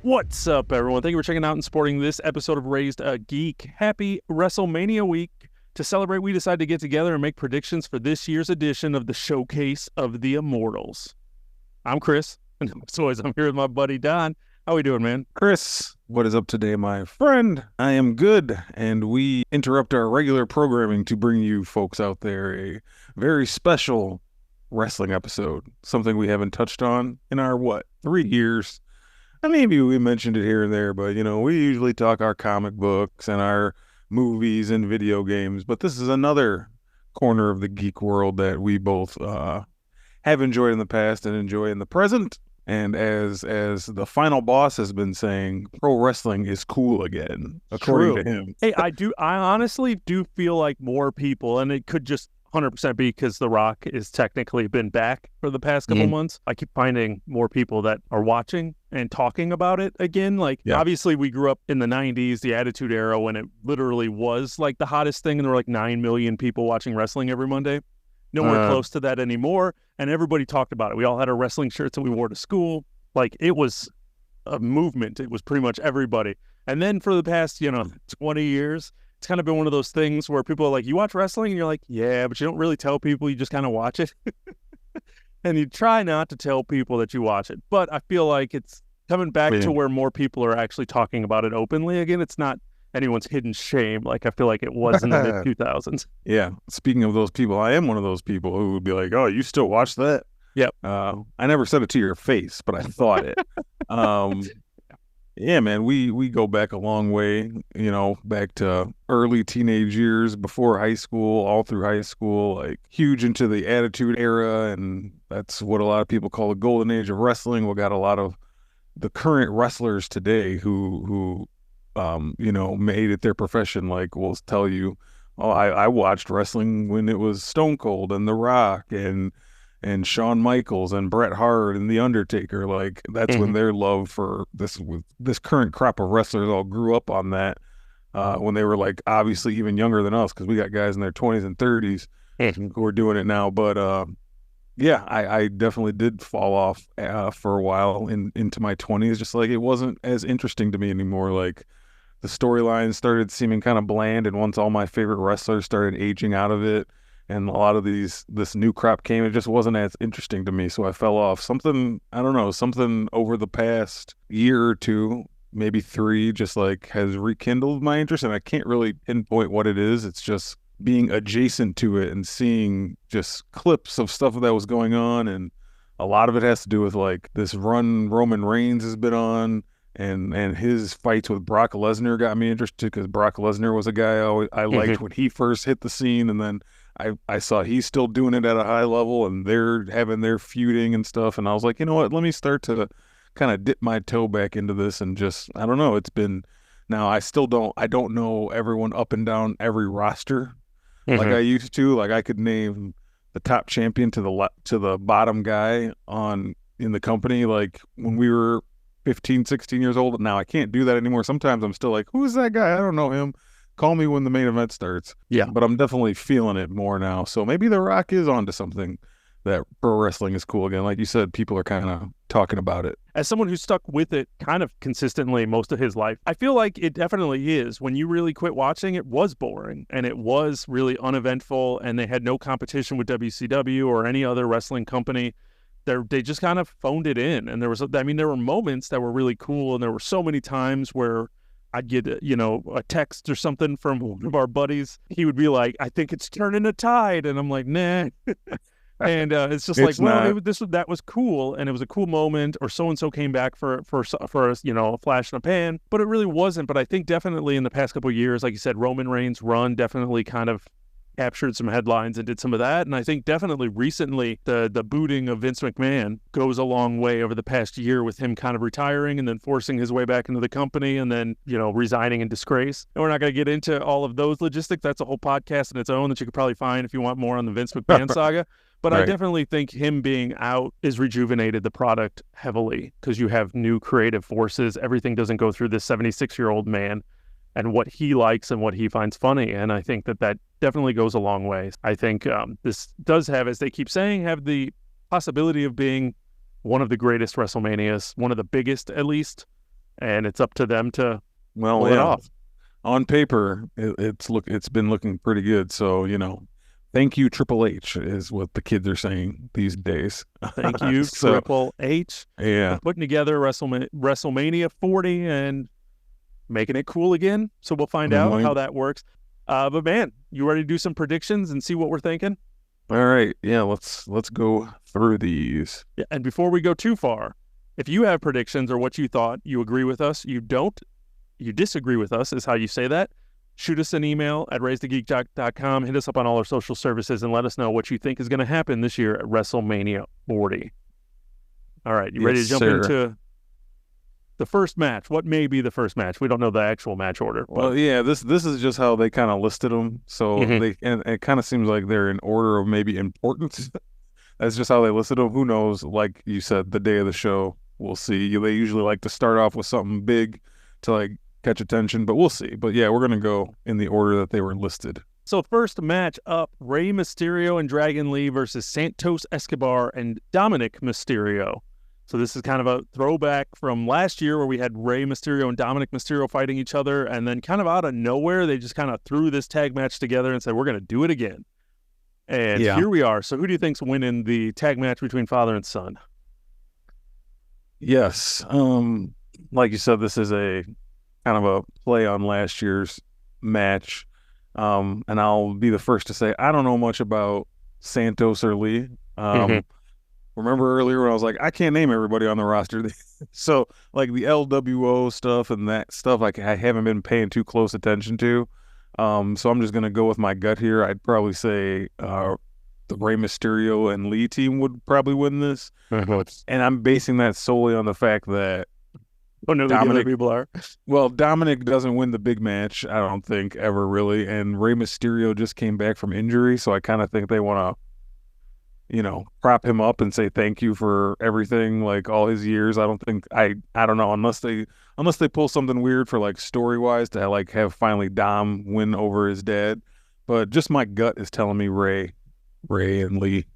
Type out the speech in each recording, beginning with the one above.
What's up, everyone? Thank you for checking out and supporting this episode of Raised a Geek. Happy WrestleMania week. To celebrate, we decided to get together and make predictions for this year's edition of the Showcase of the Immortals. I'm Chris, and as always, I'm here with my buddy Don. How we doing, man? Chris, what is up today, my friend? I am good, and we interrupt our regular programming to bring you folks out there a very special wrestling episode, something we haven't touched on in our, 3 years? Maybe we mentioned it here and there, but, we usually talk our comic books and our movies and video games, but this is another corner of the geek world that we both have enjoyed in the past and enjoy in the present. And as the final boss has been saying, pro wrestling is cool again, according to him. Hey, I honestly do feel like more people, and it could just 100% be because The Rock is technically been back for the past couple months. I keep finding more people that are watching and talking about it again. Obviously we grew up in the 90s, the Attitude Era, when it literally was like the hottest thing, and there were like 9 million people watching wrestling every Monday. Nowhere close to that anymore, and everybody talked about it. We all had our wrestling shirts that we wore to school. Like, it was a movement. It was pretty much everybody. And then for the past, 20 years, it's kind of been one of those things where people are like, you watch wrestling? And you're like, yeah, but you don't really tell people. You just kind of watch it. And you try not to tell people that you watch it. But I feel like it's coming back to where more people are actually talking about it openly again. It's not anyone's hidden shame like I feel like it was in the mid-2000s. Yeah. Speaking of those people, I am one of those people who would be like, oh, you still watch that? Yep. I never said it to your face, but I thought it. Yeah, man, we go back a long way, back to early teenage years, before high school, all through high school, like huge into the Attitude Era, and that's what a lot of people call the golden age of wrestling. We got a lot of the current wrestlers today who made it their profession, like will tell you, oh, I watched wrestling when it was Stone Cold and The Rock and Shawn Michaels and Bret Hart and The Undertaker. Like, that's when their love for this current crop of wrestlers all grew up on that, when they were like obviously even younger than us, because we got guys in their 20s and 30s who are doing it now. But yeah, I definitely did fall off for a while into my 20s. Just like, it wasn't as interesting to me anymore. Like, the storylines started seeming kind of bland, and once all my favorite wrestlers started aging out of it, and a lot of this new crop came, it just wasn't as interesting to me. So I fell off. Something over the past year or two, maybe 3, just like has rekindled my interest, and I can't really pinpoint what it is. It's just being adjacent to it and seeing just clips of stuff that was going on, and a lot of it has to do with like this run Roman Reigns has been on, and his fights with Brock Lesnar got me interested, because Brock Lesnar was a guy I liked when he first hit the scene, and then I saw he's still doing it at a high level, and they're having their feuding and stuff, and I was like, you know what, let me start to kind of dip my toe back into this, and just, I don't know, it's been, now I don't know everyone up and down every roster like I used to. Like, I could name the top champion to the bottom guy in the company, like when we were 15, 16 years old. Now I can't do that anymore. Sometimes I'm still like, who's that guy? I don't know him. Call me when the main event starts. Yeah. But I'm definitely feeling it more now. So maybe The Rock is onto something, that pro wrestling is cool again. Like you said, people are kind of talking about it. As someone who's stuck with it kind of consistently most of his life, I feel like it definitely is. When you really quit watching, it was boring, and it was really uneventful, and they had no competition with WCW or any other wrestling company. They just kind of phoned it in, and there were moments that were really cool, and there were so many times where I'd get a text or something from one of our buddies. He would be like, I think it's turning a tide, and I'm like, nah. And it's just like, well, that was cool, and it was a cool moment, or so-and-so came back for a flash in a pan, but it really wasn't. But I think definitely in the past couple of years, like you said, Roman Reigns' run definitely kind of captured some headlines and did some of that. And I think definitely recently the booting of Vince McMahon goes a long way over the past year, with him kind of retiring and then forcing his way back into the company, and then, resigning in disgrace. And we're not going to get into all of those logistics. That's a whole podcast in its own that you could probably find if you want more on the Vince McMahon saga. But right. I definitely think him being out is rejuvenated the product heavily, because you have new creative forces. Everything doesn't go through this 76-year-old man and what he likes and what he finds funny. And I think that definitely goes a long way. I think this does have, as they keep saying, have the possibility of being one of the greatest WrestleManias, one of the biggest at least. and it's up to them to Well, pull it off. On paper, it's been looking pretty good. So, thank you, Triple H, is what the kids are saying these days. Thank you, So, Triple H, yeah. for putting together WrestleMania 40 and making it cool again. So we'll find out how that works. But man, you ready to do some predictions and see what we're thinking? All right. Yeah, let's go through these. Yeah, and before we go too far, if you have predictions or what you thought, you agree with us, you don't, you disagree with us is how you say that, shoot us an email at raisethegeek.com, hit us up on all our social services, and let us know what you think is going to happen this year at WrestleMania 40. All right, you ready to jump into the first match? What may be the first match? We don't know the actual match order. Well, yeah, this is just how they kind of listed them. So and it kind of seems like they're in order of maybe importance. That's just how they listed them. Who knows? Like you said, the day of the show, we'll see. They usually like to start off with something big to like catch attention, but we'll see. But yeah, we're gonna go in the order that they were listed. So first match up, Rey Mysterio and Dragon Lee versus Santos Escobar and Dominic Mysterio. So this is kind of a throwback from last year where we had Rey Mysterio and Dominic Mysterio fighting each other, and then kind of out of nowhere, they just kind of threw this tag match together and said, we're going to do it again. And here we are. So who do you think's winning the tag match between father and son? Yes. Like you said, this is a kind of a play on last year's match. And I'll be the first to say, I don't know much about Santos or Lee. Remember earlier when I was like, I can't name everybody on the roster. So like the LWO stuff and that stuff, like I haven't been paying too close attention to. So I'm just going to go with my gut here. I'd probably say the Rey Mysterio and Lee team would probably win this. And I'm basing that solely on the fact that Dominic, people are. Well, Dominic doesn't win the big match, I don't think, ever really. And Rey Mysterio just came back from injury. So I kind of think they want to, prop him up and say thank you for everything, like all his years. I don't know, unless they pull something weird for like story wise to like have finally Dom win over his dad. But just my gut is telling me Rey and Lee.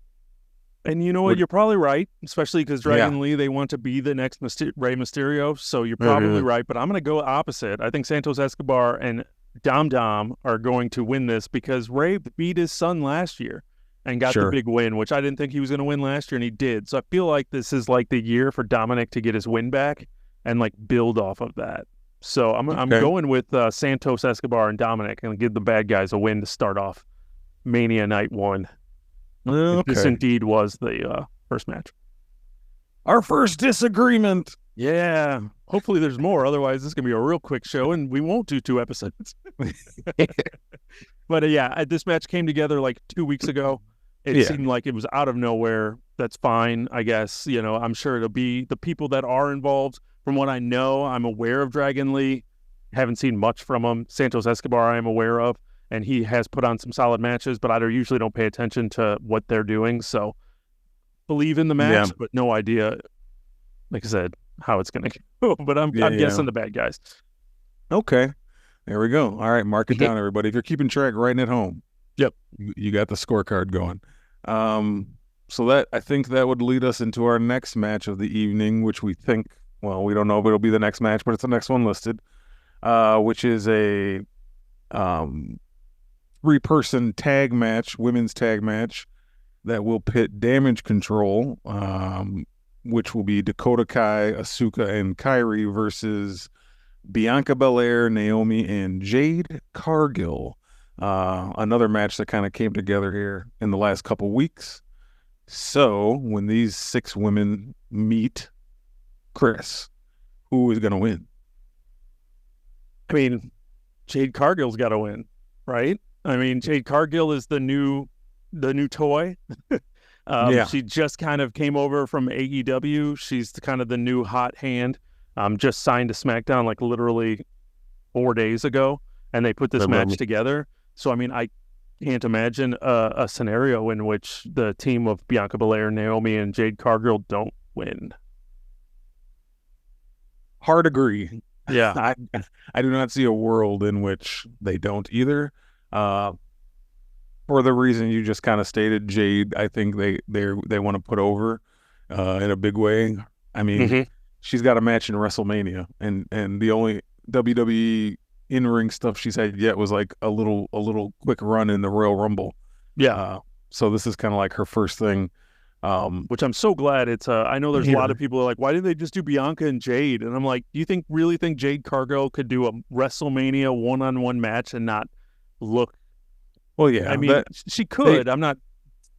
And you know what? You're probably right, especially because Dragon Lee, they want to be the next Rey Mysterio. So you're probably right. But I'm going to go opposite. I think Santos Escobar and Dom are going to win this because Rey beat his son last year and got the big win, which I didn't think he was going to win last year, and he did. So I feel like this is like the year for Dominic to get his win back and like build off of that. So I'm going with Santos Escobar and Dominic and give the bad guys a win to start off Mania Night 1. This indeed was the first match. Our first disagreement. Yeah. Hopefully there's more. Otherwise, this is going to be a real quick show, and we won't do 2 episodes. But this match came together like 2 weeks ago. It seemed like it was out of nowhere. That's fine, I guess. I'm sure it'll be the people that are involved. From what I know, I'm aware of Dragon Lee. Haven't seen much from him. Santos Escobar I am aware of, and he has put on some solid matches, but I usually don't pay attention to what they're doing. So believe in the match, but no idea, like I said, how it's going to go. But I'm guessing the bad guys. Okay. There we go. All right, mark it down, everybody. If you're keeping track, writing at home. Yep. You got the scorecard going. So that I think that would lead us into our next match of the evening, which we think, well, we don't know if it'll be the next match, but it's the next one listed, which is a 3-person tag match, women's tag match, that will pit Damage Control, which will be Dakota Kai, Asuka, and Kairi versus Bianca Belair, Naomi, and Jade Cargill. Another match that kind of came together here in the last couple weeks. So when these 6 women meet, Chris, who is going to win? I mean, Jade Cargill's got to win, right? I mean, Jade Cargill is the new toy. She just kind of came over from AEW. She's kind of the new hot hand. Just signed to SmackDown like literally 4 days ago, and they put this match together. So, I mean, I can't imagine a scenario in which the team of Bianca Belair, Naomi, and Jade Cargill don't win. Hard agree. Yeah. I do not see a world in which they don't either. For the reason you just kind of stated, Jade, I think they want to put over in a big way. I mean, she's got a match in WrestleMania, and the only WWE in-ring stuff she's had yet was like a little quick run in the Royal Rumble. Yeah. So this is kind of like her first thing. Which I'm so glad it's. I know there's a lot of people who are like, why didn't they just do Bianca and Jade? And I'm like, do you really think Jade Cargill could do a WrestleMania one-on-one match and not look? Well, yeah, I mean, she could. I'm not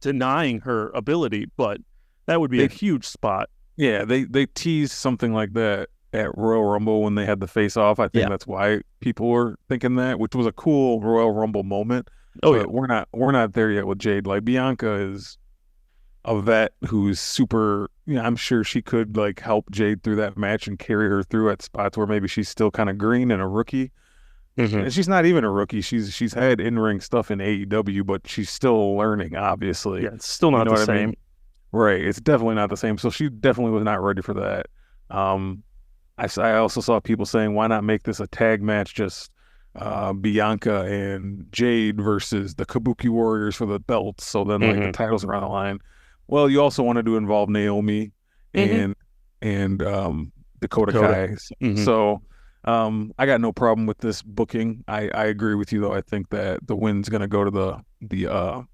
denying her ability, but that would be a huge spot. Yeah, they teased something like that at Royal Rumble when they had the face off. I think that's why people were thinking that, which was a cool Royal Rumble moment. Oh, but we're not there yet with Jade. Like, Bianca is a vet who's super, I'm sure she could like help Jade through that match and carry her through at spots where maybe she's still kind of green and a rookie. And she's not even a rookie. She's had in-ring stuff in AEW, but she's still learning, obviously. Yeah, it's still not the same. I mean? Right. It's definitely not the same. So she definitely was not ready for that. I also saw people saying, why not make this a tag match, just Bianca and Jade versus the Kabuki Warriors for the belts. So then like the titles are on the line. Well, you also wanted to involve Naomi and Dakota Kai. So I got no problem with this booking. I agree with you though. I think that the win's gonna go to the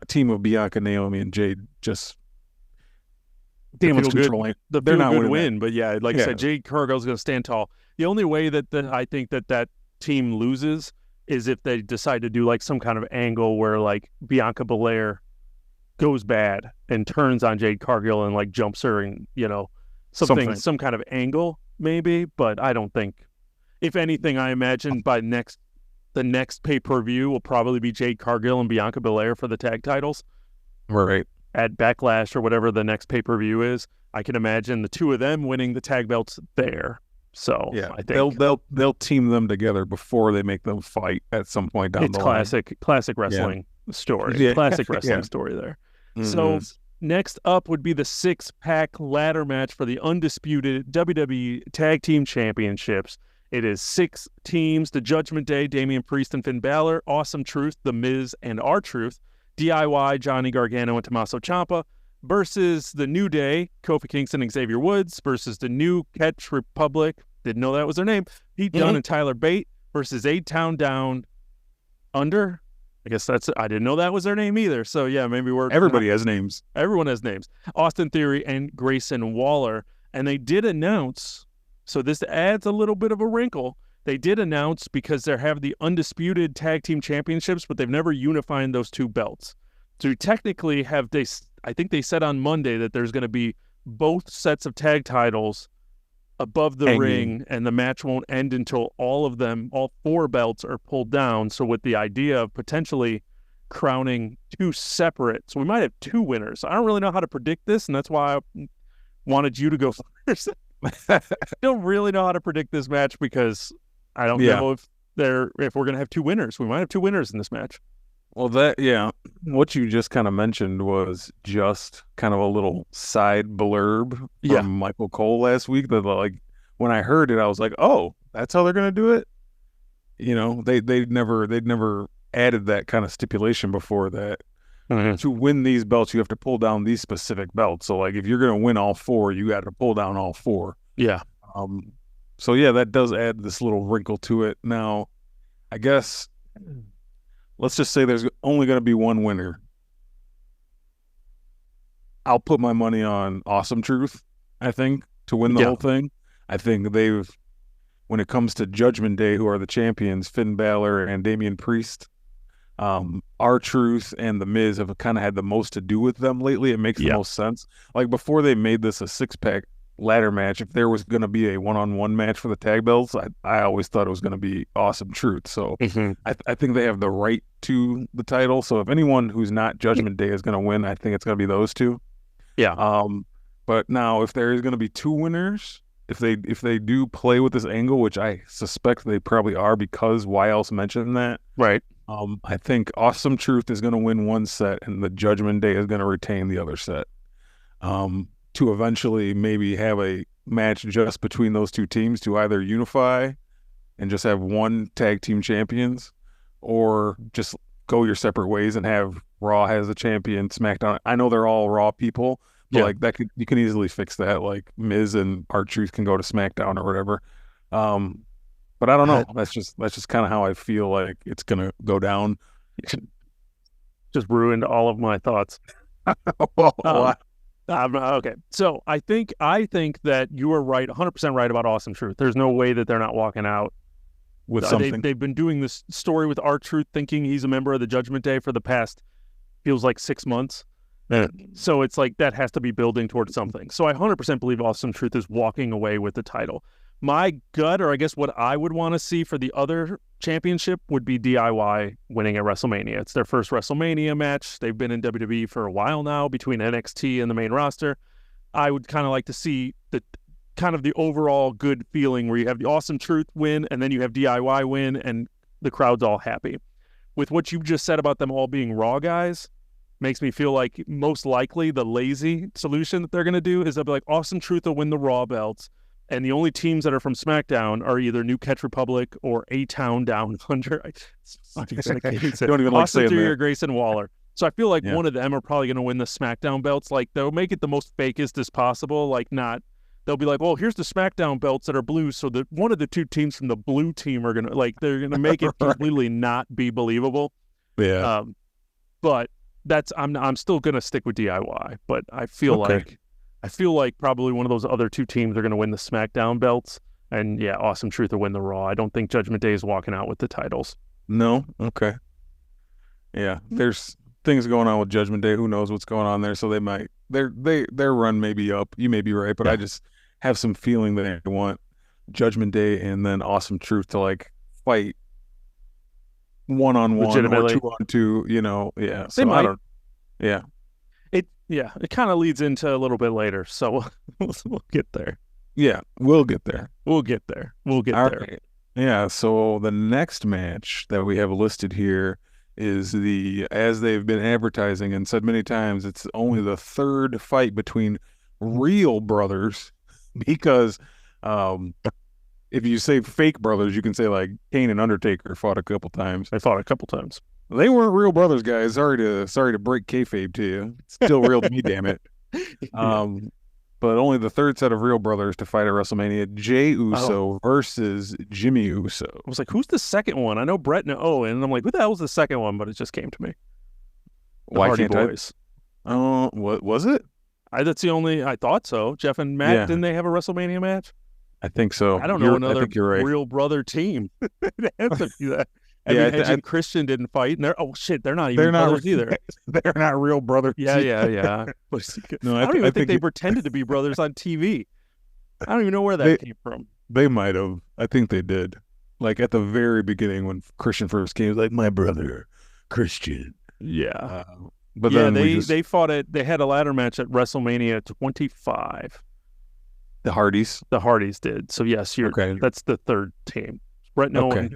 team of Bianca, Naomi, and Jade. Just damage controlling. They're not going to win, but yeah, like I said, Jade Cargill's going to stand tall. The only way that I think that team loses is if they decide to do like some kind of angle where like Bianca Belair goes bad and turns on Jade Cargill and like jumps her and some kind of angle maybe. But I don't think. If anything, I imagine by the next pay-per-view will probably be Jade Cargill and Bianca Belair for the tag titles. Right. At Backlash or whatever the next pay-per-view is, I can imagine the two of them winning the tag belts there. So yeah, I think they'll team them together before they make them fight at some point down the line. It's classic wrestling story. Yeah. Classic wrestling story there. So next up would be the 6-pack ladder match for the undisputed WWE Tag Team Championships. It is 6 teams: the Judgment Day, Damian Priest and Finn Balor; Awesome Truth, The Miz and R-Truth; DIY, Johnny Gargano and Tommaso Ciampa; versus the New Day, Kofi Kingston and Xavier Woods; versus the New Catch Republic, didn't know that was their name, Pete Dunne and Tyler Bate; versus A-Town Down Under. I guess I didn't know that was their name either. So yeah, maybe everybody has names. Everyone has names. Austin Theory and Grayson Waller. And they did announce, so this adds a little bit of a wrinkle. They did announce, because they have the undisputed tag team championships, but they've never unified those two belts. So technically I think they said on Monday that there's going to be both sets of tag titles above the ring, and the match won't end until all 4 belts are pulled down. So with the idea of potentially crowning 2 separate, so we might have 2 winners. I don't really know how to predict this, and that's why I wanted you to go first. I don't really know how to predict this match because I don't know if we're going to have 2 winners. We might have 2 winners in this match. Well, what you just kind of mentioned was just kind of a little side blurb from Michael Cole last week. That like when I heard it, I was like, oh, that's how they're going to do it. They'd never added that kind of stipulation before that. To win these belts, you have to pull down these specific belts. So like if you're going to win all 4, you got to pull down all 4. Yeah. So yeah, that does add this little wrinkle to it. Now, I guess let's just say there's only going to be one winner. I'll put my money on Awesome Truth, I think, to win the whole thing. I think when it comes to Judgment Day, who are the champions, Finn Balor and Damian Priest, R-Truth and The Miz have kind of had the most to do with them lately. It makes the most sense. Like before they made this a 6-pack ladder match, if there was going to be a one-on-one match for the tag belts, I always thought it was going to be Awesome Truth. So I think they have the right to the title. So if anyone who's not Judgment Day is going to win, I think it's going to be those 2. Yeah. But now if there is going to be 2 winners, if they do play with this angle, which I suspect they probably are, because why else mention that? Right. I think Awesome Truth is going to win one set and the Judgment Day is going to retain the other set. To eventually maybe have a match just between those 2 teams to either unify and just have one tag team champions, or just go your separate ways and have Raw has a champion, SmackDown. I know they're all Raw people, But Yeah. like you can easily fix that. Like Miz and R-Truth can go to SmackDown or whatever. But I don't know. That's just kind of how I feel like it's gonna go down. Just ruined all of my thoughts. Wow. Okay, so I think that you are right, 100% right about Awesome Truth. There's no way that they're not walking out with something. They've been doing this story with R-Truth, thinking he's a member of the Judgment Day for the past feels like 6 months. So it's like that has to be building towards something. So I 100% believe Awesome Truth is walking away with the title. My gut, or I guess what I would want to see for the other championship would be DIY winning at WrestleMania. It's their first WrestleMania match. They've been in WWE for a while now between NXT and the main roster. I would kind of like to see the kind of the overall good feeling where you have the Awesome Truth win and then you have DIY win and the crowd's all happy. With what you just said about them all being Raw guys, makes me feel like most likely the lazy solution that they're going to do is they'll be like, Awesome Truth will win the Raw belts. And the only teams that are from SmackDown are either New Catch Republic or A-Town Down Under. Don't even like Austin saying Theory that. or Grayson Waller. So I feel like one of them are probably going to win the SmackDown belts. Like they'll make it the most fakest as possible. Like they'll be like, well, here's the SmackDown belts that are blue. So that one of the two teams from the blue team are going to they're going to make it completely not be believable. Yeah. But I'm still going to stick with DIY, but I feel like probably one of those other two teams are going to win the SmackDown belts. And yeah, Awesome Truth will win the Raw. I don't think Judgment Day is walking out with the titles. No? Okay. Yeah. There's things going on with Judgment Day. Who knows what's going on there? So their run may be up. You may be right, but I just have some feeling that they want Judgment Day and then Awesome Truth to like fight 1-on-1 or 2-on-2, Yeah. So they might. Yeah. It kind of leads into a little bit later, so we'll get there. Yeah, we'll get there. We'll get there. Right. Yeah, so the next match that we have listed here is as they've been advertising and said many times, it's only the third fight between real brothers because if you say fake brothers, you can say like Kane and Undertaker fought a couple times. They fought a couple times. They weren't real brothers, guys. Sorry to break kayfabe to you. It's still real to me, damn it. But only the third set of real brothers to fight at WrestleMania. Jey Uso versus Jimmy Uso. I was like, who's the second one? I know Brett and Owen, and I'm like, who the hell was the second one? But it just came to me. Why Hardy can't Boys. What was it? That's the only. I thought so. Jeff and Matt, didn't they have a WrestleMania match? I think so. I don't know another right. real brother team. It has to be that. I mean, Edge and Christian didn't fight. And they're not even brothers either. They're not real brothers. Yeah. No, I don't even think they pretended to be brothers on TV. I don't even know where that came from. They might have. I think they did. Like at the very beginning when Christian first came, he was like, my brother, Christian. Yeah. But then they fought it. They had a ladder match at WrestleMania 25. The Hardys? The Hardys did. So yes, that's the third team. Brett and Owen,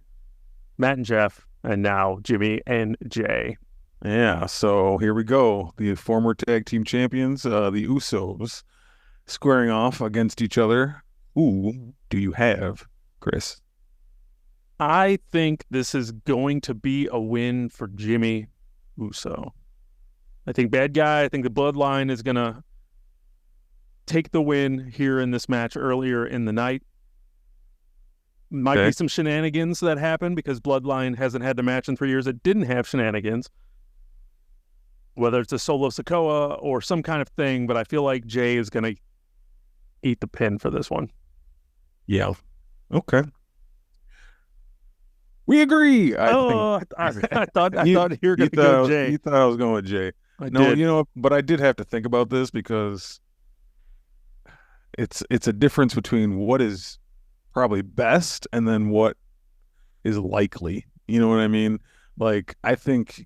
Matt and Jeff, and now Jimmy and Jay. Yeah, so here we go. The former tag team champions, the Usos, squaring off against each other. Who do you have, Chris? I think this is going to be a win for Jimmy Uso. I think bad guy. I think the bloodline is going to take the win here in this match earlier in the night. Might be some shenanigans that happen because Bloodline hasn't had the match in 3 years. It didn't have shenanigans, whether it's a solo Sikoa or some kind of thing, but I feel like Jay is going to eat the pin for this one. Yeah. Okay. We agree. I thought you were going to go Jay. You thought I was going with Jay. I did. But I did have to think about this because it's a difference between what is probably best and then what is likely. You know what I mean? Like, I think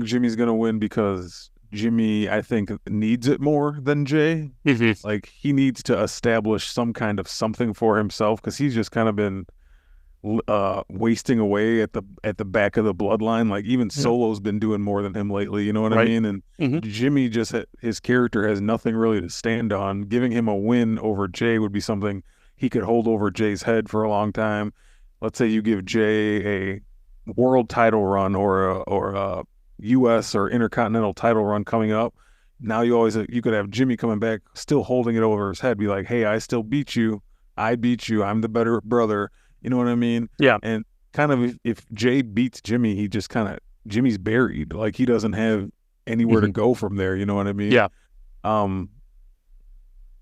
Jimmy's going to win because Jimmy, I think, needs it more than Jay. Mm-hmm. Like, he needs to establish some kind of something for himself because he's just kind of been wasting away at the back of the bloodline. Like, even Solo's been doing more than him lately. You know what I mean? And Jimmy his character has nothing really to stand on. Giving him a win over Jay would be something he could hold over Jay's head for a long time. Let's say you give Jay a world title run or U.S. or Intercontinental title run coming up. Now you could have Jimmy coming back, still holding it over his head, be like, hey, I still beat you. I beat you. I'm the better brother. You know what I mean? Yeah. And kind of if Jay beats Jimmy, he just kind of, Jimmy's buried. Like he doesn't have anywhere to go from there. You know what I mean? Yeah.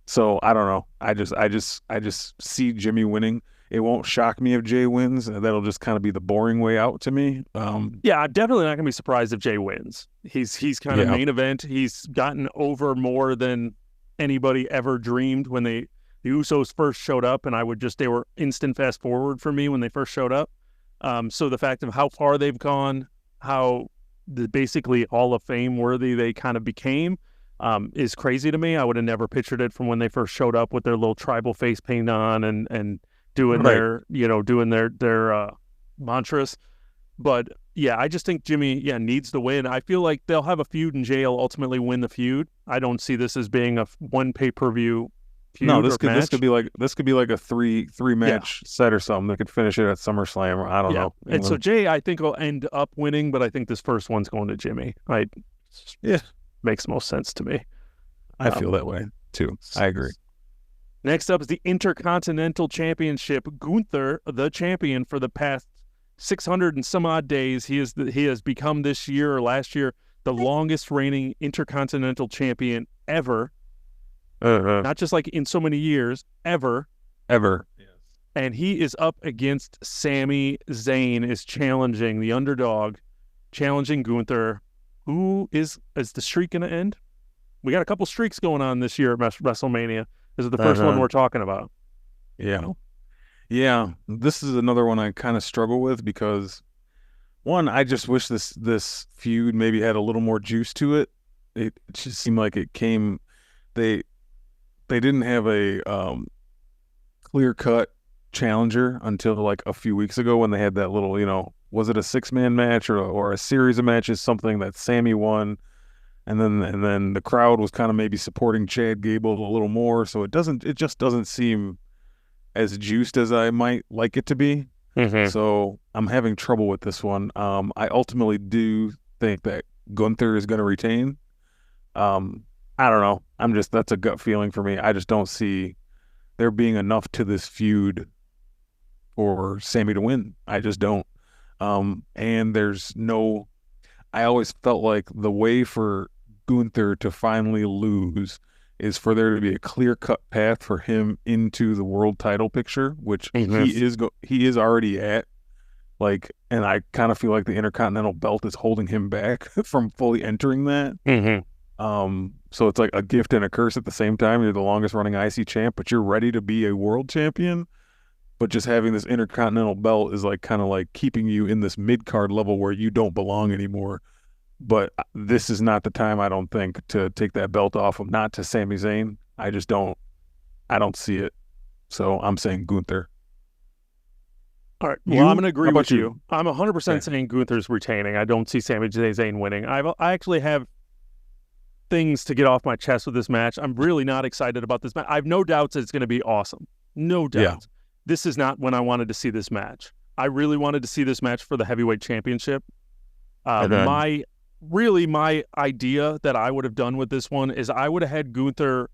So I don't know. I just see Jimmy winning. It won't shock me if Jay wins. That'll just kind of be the boring way out to me. Yeah, I'm definitely not going to be surprised if Jay wins. He's kind of main event. He's gotten over more than anybody ever dreamed when the Usos first showed up, and they were instant fast forward for me when they first showed up. So the fact of how far they've gone, how basically Hall of Fame worthy they kind of became, is crazy to me. I would have never pictured it from when they first showed up with their little tribal face paint on and doing their mantras. But yeah, I just think Jimmy needs the win. I feel like they'll have a feud and Jay will ultimately win the feud. I don't see this as being a one pay-per-view feud. No, this could be like a three match set or something. They could finish it at SummerSlam, or I don't know. And so Jay, I think, will end up winning, but I think this first one's going to Jimmy. Makes most sense to me. I feel that way too. I agree. Next up is the Intercontinental Championship. Gunther, the champion for the past 600 and some odd days. He has become this year or last year the longest reigning Intercontinental Champion ever. Not just like in so many years, ever. Yes. And he is up against Sami Zayn, is challenging the underdog, challenging Gunther. Who is the streak going to end? We got a couple streaks going on this year at WrestleMania. This is the first one we're talking about. Yeah. This is another one I kind of struggle with because, one, I just wish this feud maybe had a little more juice to it. It just seemed like it came. They didn't have a clear-cut challenger until like a few weeks ago when they had that little, was it a 6-man match or a series of matches, something that Sammy won, and then the crowd was kind of maybe supporting Chad Gable a little more, so it just doesn't seem as juiced as I might like it to be. So I'm having trouble with this one. I ultimately do think that Gunther is going to retain. I don't know. That's a gut feeling for me. I just don't see there being enough to this feud for Sammy to win. I just don't. And I always felt like the way for Gunther to finally lose is for there to be a clear-cut path for him into the world title picture, which he is already at. Like, and I kind of feel like the Intercontinental belt is holding him back from fully entering that. So it's like a gift and a curse at the same time. You're the longest running IC champ, but you're ready to be a world champion. But just having this Intercontinental belt is like kind of like keeping you in this mid-card level where you don't belong anymore. But this is not the time, I don't think, to take that belt off of, not to Sami Zayn. I don't see it. So I'm saying Gunther. All right. Well, I'm going to agree with you. I'm 100% saying Gunther's retaining. I don't see Sami Zayn winning. I actually have things to get off my chest with this match. I'm really not excited about this match. I have no doubts that it's going to be awesome. No doubts. Yeah. This is not when I wanted to see this match. I really wanted to see this match for the heavyweight championship. My idea that I would have done with this one is I would have had Gunther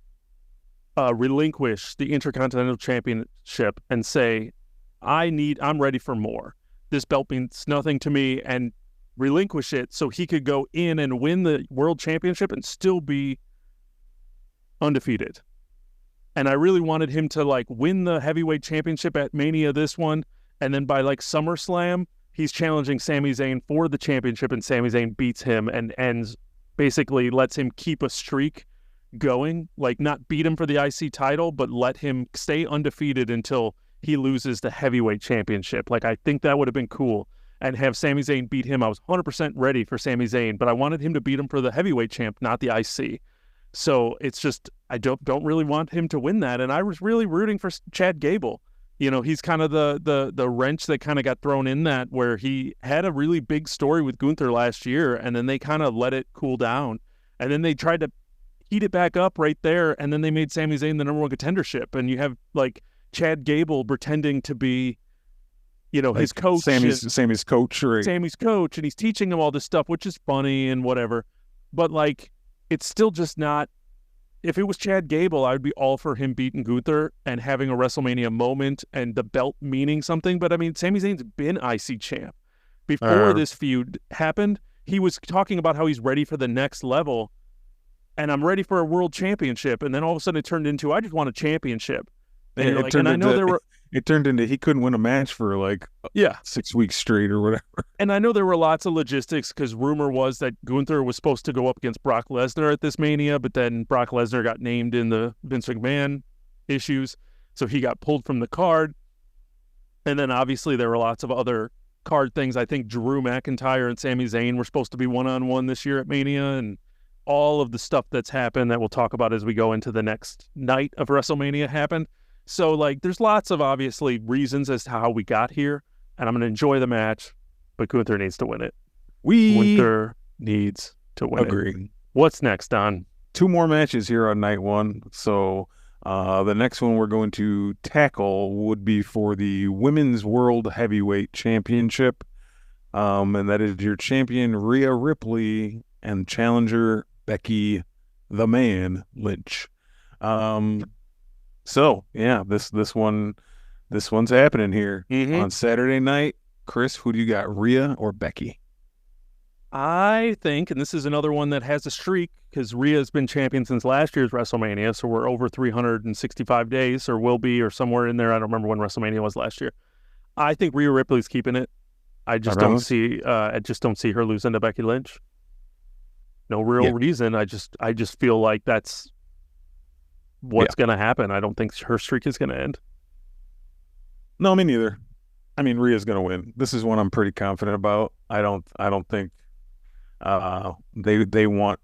relinquish the Intercontinental Championship and say, I'm ready for more. This belt means nothing to me, and relinquish it so he could go in and win the world championship and still be undefeated. And I really wanted him to like win the heavyweight championship at Mania this one, and then by like SummerSlam, he's challenging Sami Zayn for the championship, and Sami Zayn beats him and basically lets him keep a streak going, like not beat him for the IC title, but let him stay undefeated until he loses the heavyweight championship. Like, I think that would have been cool, and have Sami Zayn beat him. I was 100% ready for Sami Zayn, but I wanted him to beat him for the heavyweight champ, not the IC. So it's just, I don't really want him to win that, and I was really rooting for Chad Gable. He's kind of the wrench that kind of got thrown in that, where he had a really big story with Gunther last year, and then they kind of let it cool down, and then they tried to heat it back up right there, and then they made Sami Zayn the #1 contendership, and you have like Chad Gable pretending to be you know, like his coach. Sammy's coach, right? Sammy's coach, and he's teaching him all this stuff, which is funny and whatever. But, like, it's still just not. If it was Chad Gable, I would be all for him beating Gunther and having a WrestleMania moment and the belt meaning something. But, I mean, Sami Zayn's been IC champ. Before this feud happened, he was talking about how he's ready for the next level, and I'm ready for a world championship. And then all of a sudden it turned into, I just want a championship. And It like, turned and I know into, there were, it turned into he couldn't win a match for like 6 weeks straight or whatever. And I know there were lots of logistics because rumor was that Gunther was supposed to go up against Brock Lesnar at this Mania, but then Brock Lesnar got named in the Vince McMahon issues, so he got pulled from the card. And then obviously there were lots of other card things. I think Drew McIntyre and Sami Zayn were supposed to be one-on-one this year at Mania, and all of the stuff that's happened that we'll talk about as we go into the next night of WrestleMania happened. So, like, there's lots of, obviously, reasons as to how we got here, and I'm going to enjoy the match, but Gunther needs to win it. Gunther needs to win it. What's next, Don? 2 more matches here on night 1. So, the next one we're going to tackle would be for the Women's World Heavyweight Championship, and that is your champion, Rhea Ripley, and challenger, Becky the Man Lynch. So yeah, this one's happening here on Saturday night. Chris, who do you got, Rhea or Becky? I think, and this is another one that has a streak because Rhea's been champion since last year's WrestleMania, so we're over 365 days, or will be, or somewhere in there. I don't remember when WrestleMania was last year. I think Rhea Ripley's keeping it. I just don't see her losing to Becky Lynch. No real reason. I just feel like that's what's going to happen. I don't think her streak is going to end. No, me neither. I mean, Rhea's going to win. This is one I'm pretty confident about. I don't think they want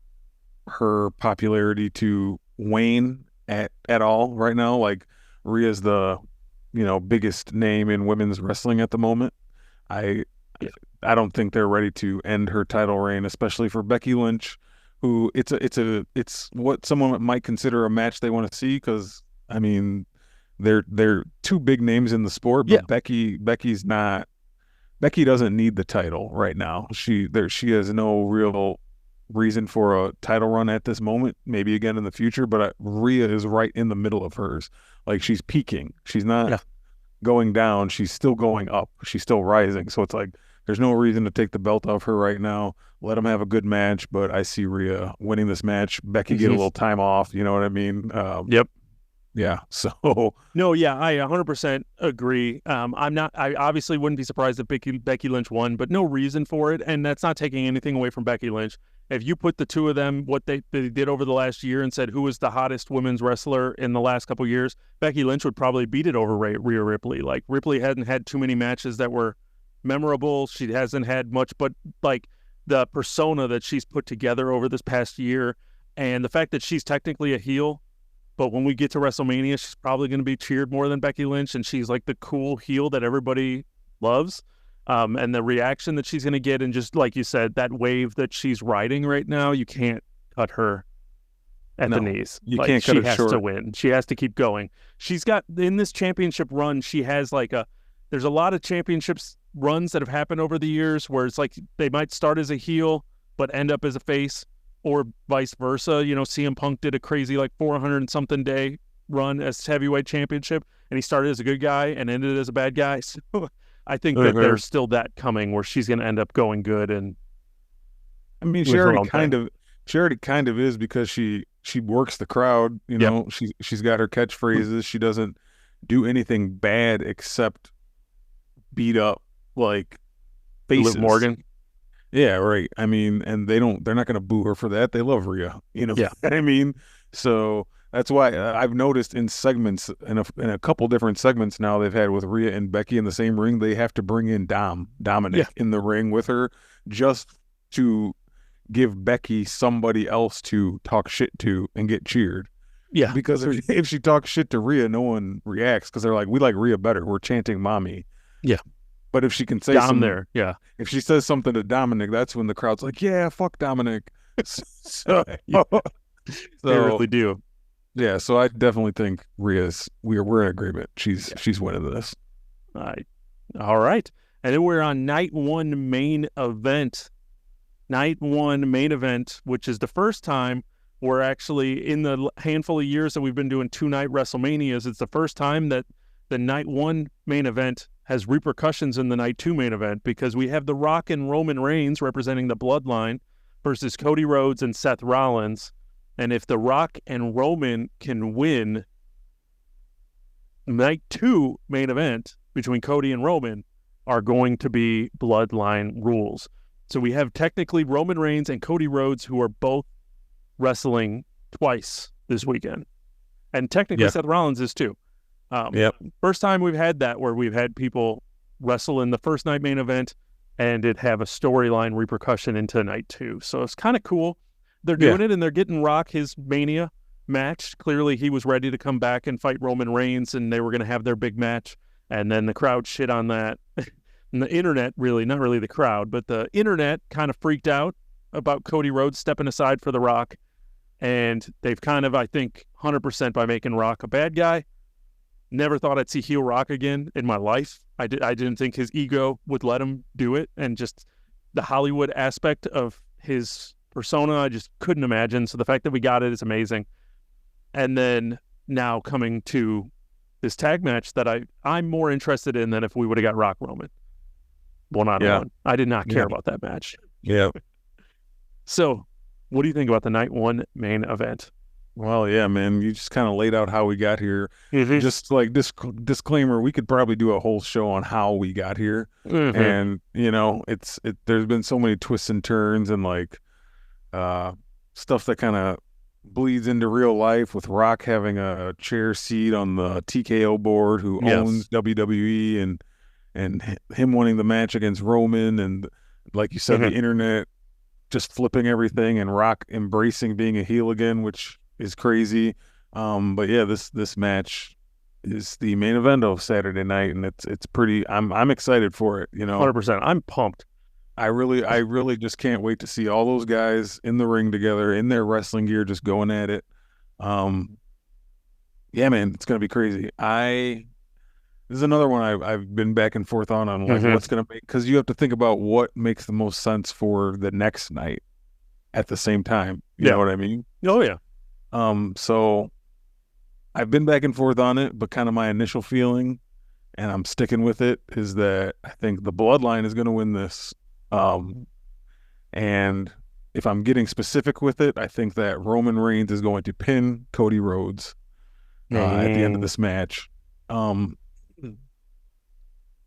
her popularity to wane at all right now. Like, Rhea's the biggest name in women's wrestling at the moment. I don't think they're ready to end her title reign, especially for Becky Lynch, who it's what someone might consider a match they want to see, because I mean they're 2 big names in the sport, but Becky doesn't need the title right now. She has no real reason for a title run at this moment, maybe again in the future, but Rhea is right in the middle of hers. Like, she's peaking. She's not going down. She's still going up. She's still rising. So it's like, there's no reason to take the belt off her right now. Let them have a good match, but I see Rhea winning this match. Becky get a little time off. You know what I mean? Yeah. So no, yeah, I 100% agree. I obviously wouldn't be surprised if Becky Lynch won, but no reason for it. And that's not taking anything away from Becky Lynch. If you put the 2 of them, what they did over the last year, and said who was the hottest women's wrestler in the last couple of years, Becky Lynch would probably beat it over Rhea Ripley. Like, Ripley hadn't had too many matches that were memorable. She hasn't had much, but like the persona that she's put together over this past year, and the fact that she's technically a heel, but when we get to WrestleMania, she's probably going to be cheered more than Becky Lynch, and she's like the cool heel that everybody loves. And the reaction that she's going to get, and just like you said, that wave that she's riding right now, you can't cut her at the knees. You can't cut her short. She has to win. She has to keep going. She's got, in this championship run, she has there's a lot of championships runs that have happened over the years where it's like they might start as a heel but end up as a face, or vice versa. CM Punk did a crazy 400 and something day run as heavyweight championship, and he started as a good guy and ended as a bad guy. So I think that there's still that coming where she's going to end up going good. And I mean, she already kind of is, because she works the crowd. She's got her catchphrases. She doesn't do anything bad except beat up faces. Liv Morgan. Yeah, right. I mean, and they're not going to boo her for that. They love Rhea. Yeah. I mean, so that's why I've noticed in segments, in a couple different segments now they've had with Rhea and Becky in the same ring, they have to bring in Dominic in the ring with her, just to give Becky somebody else to talk shit to and get cheered. Yeah. Because if she talks shit to Rhea, no one reacts, because they're like, we like Rhea better. We're chanting mommy. Yeah. But if she can say something, if she says something to Dominic, that's when the crowd's like, yeah, fuck Dominic. So they really do. Yeah, so I definitely think we're in agreement. She's winning this. All right. And then we're on night one main event. Night one main event, which is the first time we're actually, in the handful of years that we've been doing 2-night WrestleManias, it's the first time that the night one main event has repercussions in the night two main event, because we have The Rock and Roman Reigns representing the Bloodline versus Cody Rhodes and Seth Rollins. And if The Rock and Roman can win night two main event between Cody and Roman, are going to be Bloodline rules. So we have technically Roman Reigns and Cody Rhodes, who are both wrestling twice this weekend. And technically Seth Rollins is too. First time we've had that, where we've had people wrestle in the first night main event and it have a storyline repercussion into night two. So it's kind of cool. They're doing it, and they're getting Rock his Mania match. Clearly he was ready to come back and fight Roman Reigns, and they were going to have their big match. And then the crowd shit on that. And the internet, really, not really the crowd, but the internet kind of freaked out about Cody Rhodes stepping aside for The Rock. And they've kind of, I think, 100% by making Rock a bad guy. Never thought I'd see heel Rock again in my life. I didn't think his ego would let him do it. And just the Hollywood aspect of his persona, I just couldn't imagine. So the fact that we got it is amazing. And then now coming to this tag match that I'm more interested in than if we would have got Rock Roman. One-on-one. I did not care about that match. Yeah. So, what do you think about the night one main event? Well, yeah, man, you just kind of laid out how we got here. Mm-hmm. Just like disclaimer, we could probably do a whole show on how we got here. Mm-hmm. And, you know, there's been so many twists and turns and like stuff that kind of bleeds into real life, with Rock having a chair seat on the TKO board, who owns WWE, and him winning the match against Roman, and like you said, the internet just flipping everything, and Rock embracing being a heel again, which is crazy. But yeah, this match is the main event of Saturday night, and it's pretty. I'm excited for it. You know, 100%. I'm pumped. I really just can't wait to see all those guys in the ring together in their wrestling gear, just going at it. Yeah, man, it's gonna be crazy. This is another one I've been back and forth on like what's gonna make, because you have to think about what makes the most sense for the next night at the same time. You know what I mean? Oh yeah. So I've been back and forth on it, but kind of my initial feeling, and I'm sticking with it, is that I think the Bloodline is gonna win this. And if I'm getting specific with it, I think that Roman Reigns is going to pin Cody Rhodes at the end of this match. I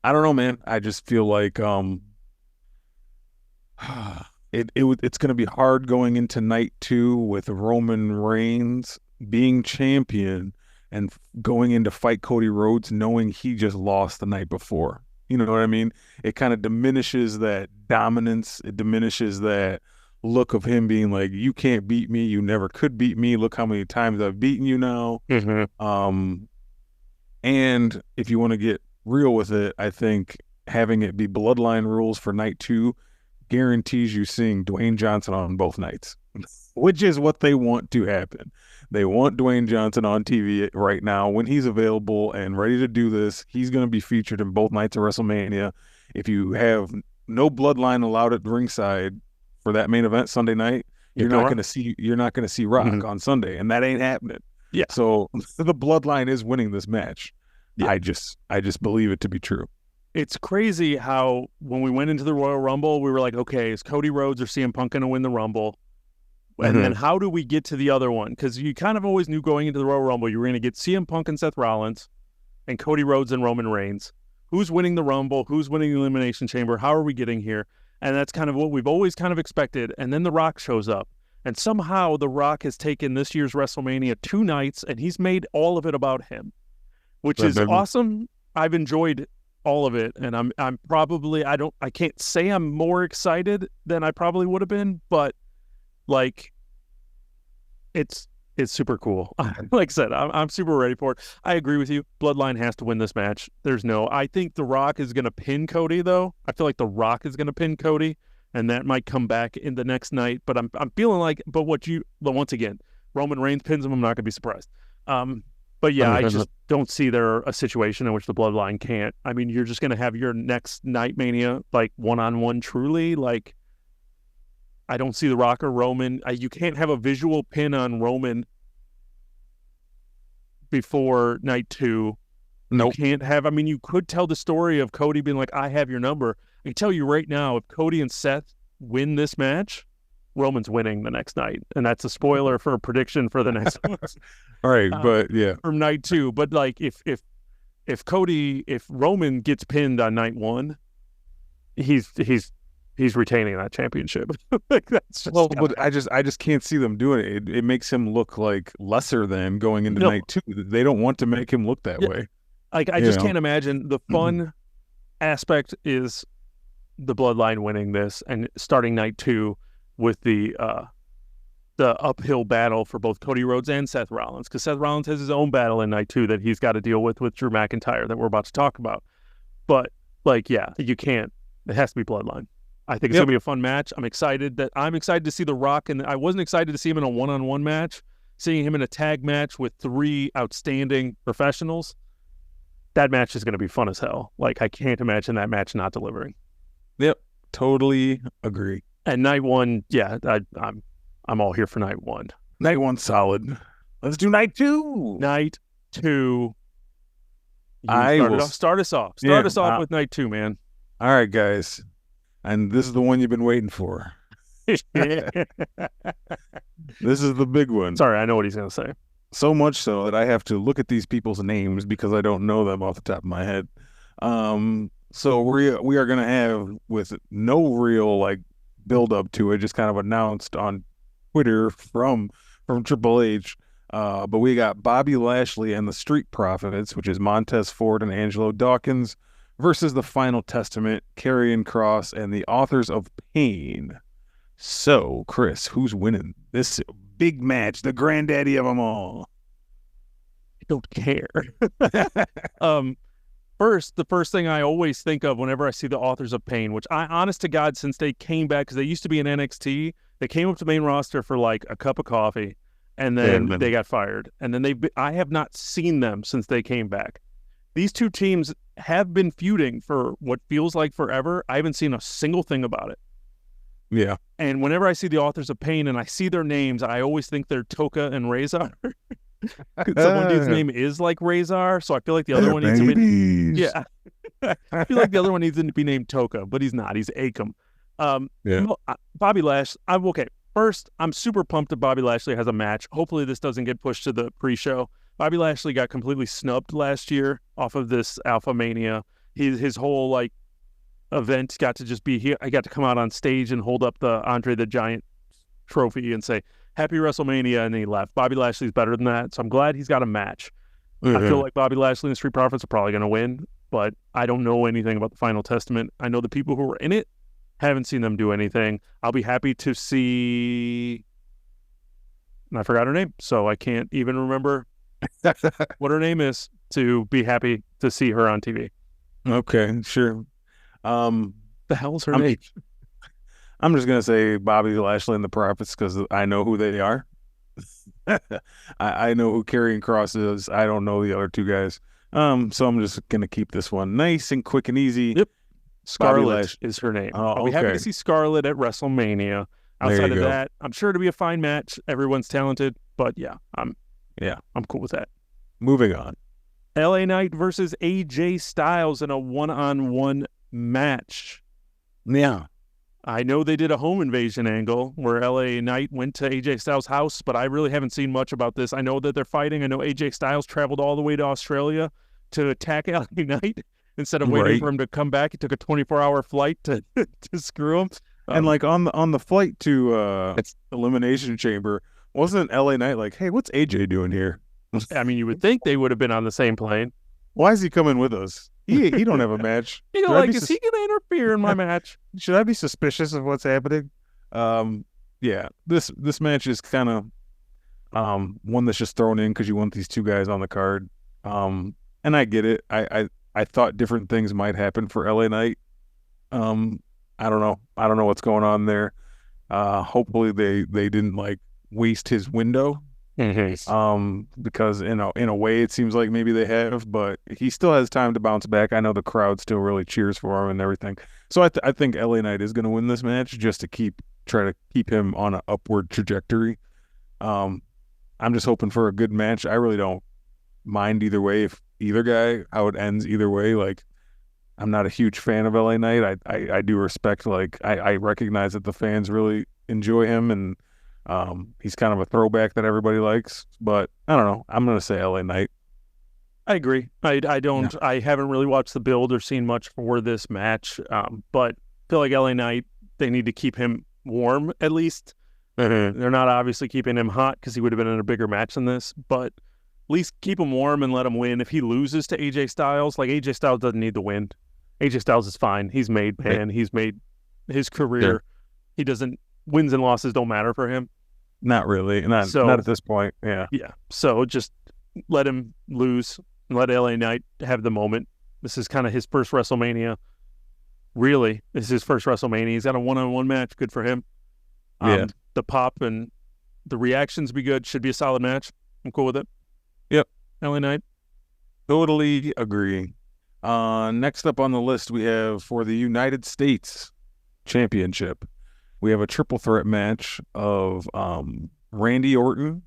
don't know, man. I just feel like it's going to be hard going into night two with Roman Reigns being champion and going in to fight Cody Rhodes knowing he just lost the night before. You know what I mean? It kind of diminishes that dominance. It diminishes that look of him being like, you can't beat me. You never could beat me. Look how many times I've beaten you now. And if you want to get real with it, I think having it be Bloodline rules for night two guarantees you seeing Dwayne Johnson on both nights, which is what they want to happen. They want Dwayne Johnson on TV right now. When he's available and ready to do this, he's going to be featured in both nights of WrestleMania. If you have no Bloodline allowed at ringside for that main event Sunday night, you're not going to see Rock on Sunday, and that ain't happening. Yeah. So the Bloodline is winning this match. Yeah. I just believe it to be true. It's crazy how when we went into the Royal Rumble, we were like, okay, is Cody Rhodes or CM Punk going to win the Rumble? And then how do we get to the other one? Because you kind of always knew going into the Royal Rumble, you were going to get CM Punk and Seth Rollins and Cody Rhodes and Roman Reigns. Who's winning the Rumble? Who's winning the Elimination Chamber? How are we getting here? And that's kind of what we've always kind of expected. And then The Rock shows up. And somehow The Rock has taken this year's WrestleMania 2 nights, and he's made all of it about him, which is awesome. I've enjoyed all of it, and I'm probably, I can't say I'm more excited than I probably would have been, but like it's super cool. Like I said, I'm super ready for it. I agree with you. Bloodline has to win this match. I think The Rock is going to pin Cody, though. I feel like The Rock is going to pin Cody, and that might come back in the next night. But I'm feeling like, but once again, Roman Reigns pins him, I'm not going to be surprised. But yeah, I just don't see there a situation in which the Bloodline can't. I mean, you're just going to have your next Night Mania like one-on-one truly. Like, I don't see The Rock or Roman. You can't have a visual pin on Roman before night 2. Nope. You can't have, I mean, you could tell the story of Cody being like, I have your number. I can tell you right now, if Cody and Seth win this match, Roman's winning the next night. And that's a spoiler for a prediction for the next one. All right, but yeah. From night 2. But like if Roman gets pinned on night 1, he's retaining that championship. Like, that's just but I just can't see them doing it. It makes him look like lesser than going into night 2. They don't want to make him look that way. Like, I just can't imagine. The fun aspect is the Bloodline winning this and starting night 2 with the uphill battle for both Cody Rhodes and Seth Rollins, because Seth Rollins has his own battle in night 2 that he's got to deal with Drew McIntyre that we're about to talk about. But like, yeah, you can't. It has to be Bloodline. I think it's gonna be a fun match. I'm excited to see The Rock, and I wasn't excited to see him in a one-on-one match. Seeing him in a tag match with 3 outstanding professionals, that match is gonna be fun as hell. Like, I can't imagine that match not delivering. Yep, totally agree. And night 1, yeah, I'm all here for night 1. Night 1 solid. Let's do night 2. Night 2. Start us off with night 2, man. All right, guys. And this is the one you've been waiting for. This is the big one. Sorry, I know what he's going to say. So much so that I have to look at these people's names because I don't know them off the top of my head. So we are going to have, with no real like build up to it, just kind of announced on Twitter from Triple H. But we got Bobby Lashley and the Street Profits, which is Montez Ford and Angelo Dawkins, versus the Final Testament, Karrion Kross, and the Authors of Pain. So, Chris, who's winning this big match, the granddaddy of them all? I don't care. The first thing I always think of whenever I see the Authors of Pain, which I, honest to God, since they came back, because they used to be in NXT, they came up to main roster for like a cup of coffee, and then they got fired. And then I have not seen them since they came back. These two teams have been feuding for what feels like forever. I haven't seen a single thing about it. Yeah. And whenever I see the Authors of Pain and I see their names, I always think they're Toka and Razor. One dude's name is like Razor, so I feel like the other one needs to be... Yeah. I feel like the other one needs to be named Toka, but he's not. He's Akam. Bobby Lashley... Okay, first, I'm super pumped that Bobby Lashley has a match. Hopefully this doesn't get pushed to the pre-show. Bobby Lashley got completely snubbed last year off of this Alpha Mania. His whole like event got to just be here. I got to come out on stage and hold up the Andre the Giant trophy and say, Happy WrestleMania, and he left. Bobby Lashley's better than that, so I'm glad he's got a match. I feel like Bobby Lashley and the Street Profits are probably going to win, but I don't know anything about the Final Testament. I know the people who were in it, haven't seen them do anything. I'll be happy to see... And I forgot her name, so I can't even remember what her name is to be happy to see her on TV. Okay, sure. The hell's her name? I'm just going to say Bobby Lashley and the Profits because I know who they are. I know who Karrion Kross is. I don't know the other two guys. So I'm just going to keep this one nice and quick and easy. Yep. Scarlett is her name. I'll be happy to see Scarlett at WrestleMania. Outside of that, I'm sure it'll be a fine match. Everyone's talented, but I'm cool with that. Moving on. LA Knight versus AJ Styles in a one-on-one match. Yeah. I know they did a home invasion angle where LA Knight went to AJ Styles' house, but I really haven't seen much about this. I know that they're fighting. I know AJ Styles traveled all the way to Australia to attack LA Knight. Instead of waiting for him to come back, he took a 24-hour flight to screw him. And like on the flight to Elimination Chamber, wasn't LA Knight like, hey, what's AJ doing here? I mean, you would think they would have been on the same plane. Why is he coming with us? He don't have a match. Is he going to interfere in my match? Should I be suspicious of what's happening? Yeah, this match is kind of one that's just thrown in because you want these two guys on the card. And I get it. I thought different things might happen for LA Knight. I don't know. I don't know what's going on there. Hopefully they didn't like waste his window Because in a way it seems like maybe they have, but he still has time to bounce back. I know the crowd still really cheers for him and everything. So I think LA Knight is going to win this match just to try to keep him on an upward trajectory. I'm just hoping for a good match. I really don't mind either way, if either guy, how it ends either way. Like, I'm not a huge fan of LA Knight. I do respect, like, I recognize that the fans really enjoy him, and he's kind of a throwback that everybody likes. But I don't know. I'm going to say LA Knight. I agree. I haven't really watched the build or seen much for this match, but I feel like LA Knight, they need to keep him warm at least. They're not obviously keeping him hot because he would have been in a bigger match than this, but at least keep him warm and let him win. If he loses to AJ Styles, like, AJ Styles doesn't need the win. AJ Styles is fine. He's made, man. He's made his career. Sure. He doesn't, wins and losses don't matter for him. Not really. Not at this point. Yeah. Yeah. So just let him lose and let LA Knight have the moment. This is kind of his first WrestleMania. Really, this is his first WrestleMania. He's got a one-on-one match. Good for him. The pop and the reactions be good. Should be a solid match. I'm cool with it. Yep. LA Knight. Totally agree. Next up on the list, we have for the United States Championship, we have a triple threat match of Randy Orton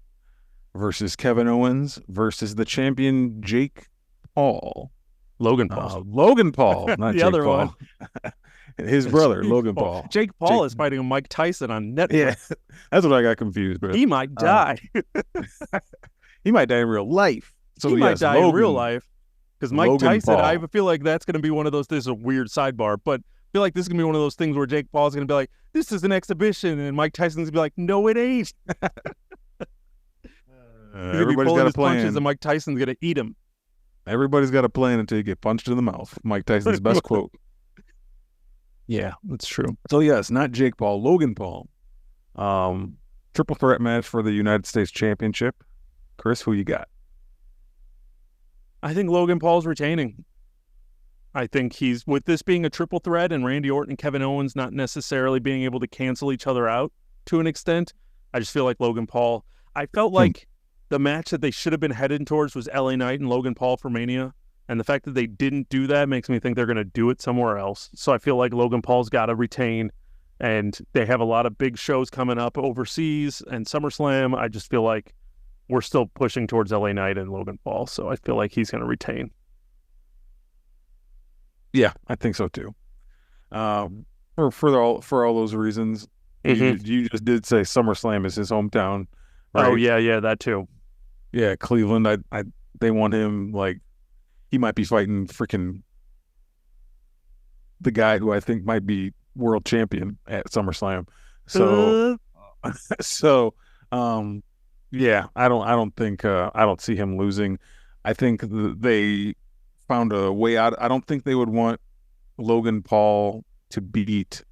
versus Kevin Owens versus the champion Jake Paul. Logan Paul. Logan Paul, not the Jake other Paul. One. His brother, Logan Paul. Jake Paul is fighting Mike Tyson on Netflix. Yeah, that's what I got confused with. He might die. He might die in real life. So he might die in real life. Because Mike Tyson, I feel like that's going to be one of those, this is a weird sidebar, but I feel like this is going to be one of those things where Jake Paul's going to be like, this is an exhibition, and Mike Tyson's going to be like, no, it ain't. Everybody's got a plan. Punches and Mike Tyson's going to eat him. Everybody's got a plan until you get punched in the mouth. Mike Tyson's best quote. Yeah, that's true. So yes, not Jake Paul, Logan Paul. Triple threat match for the United States Championship. Chris, who you got? I think Logan Paul's retaining. I think he's, with this being a triple threat and Randy Orton and Kevin Owens not necessarily being able to cancel each other out to an extent, I just feel like Logan Paul, I felt like the match that they should have been headed towards was LA Knight and Logan Paul for Mania. And the fact that they didn't do that makes me think they're going to do it somewhere else. So I feel like Logan Paul's got to retain, and they have a lot of big shows coming up overseas and SummerSlam. I just feel like we're still pushing towards LA Knight and Logan Paul. So I feel like he's going to retain. Yeah, I think so too. For all those reasons, you just did say SummerSlam is his hometown. Right? Oh yeah, that too. Yeah, Cleveland. They want him, like, he might be fighting freaking the guy who I think might be world champion at SummerSlam. So, yeah, I don't see him losing. I think they found a way out. I don't think they would want Logan Paul to beat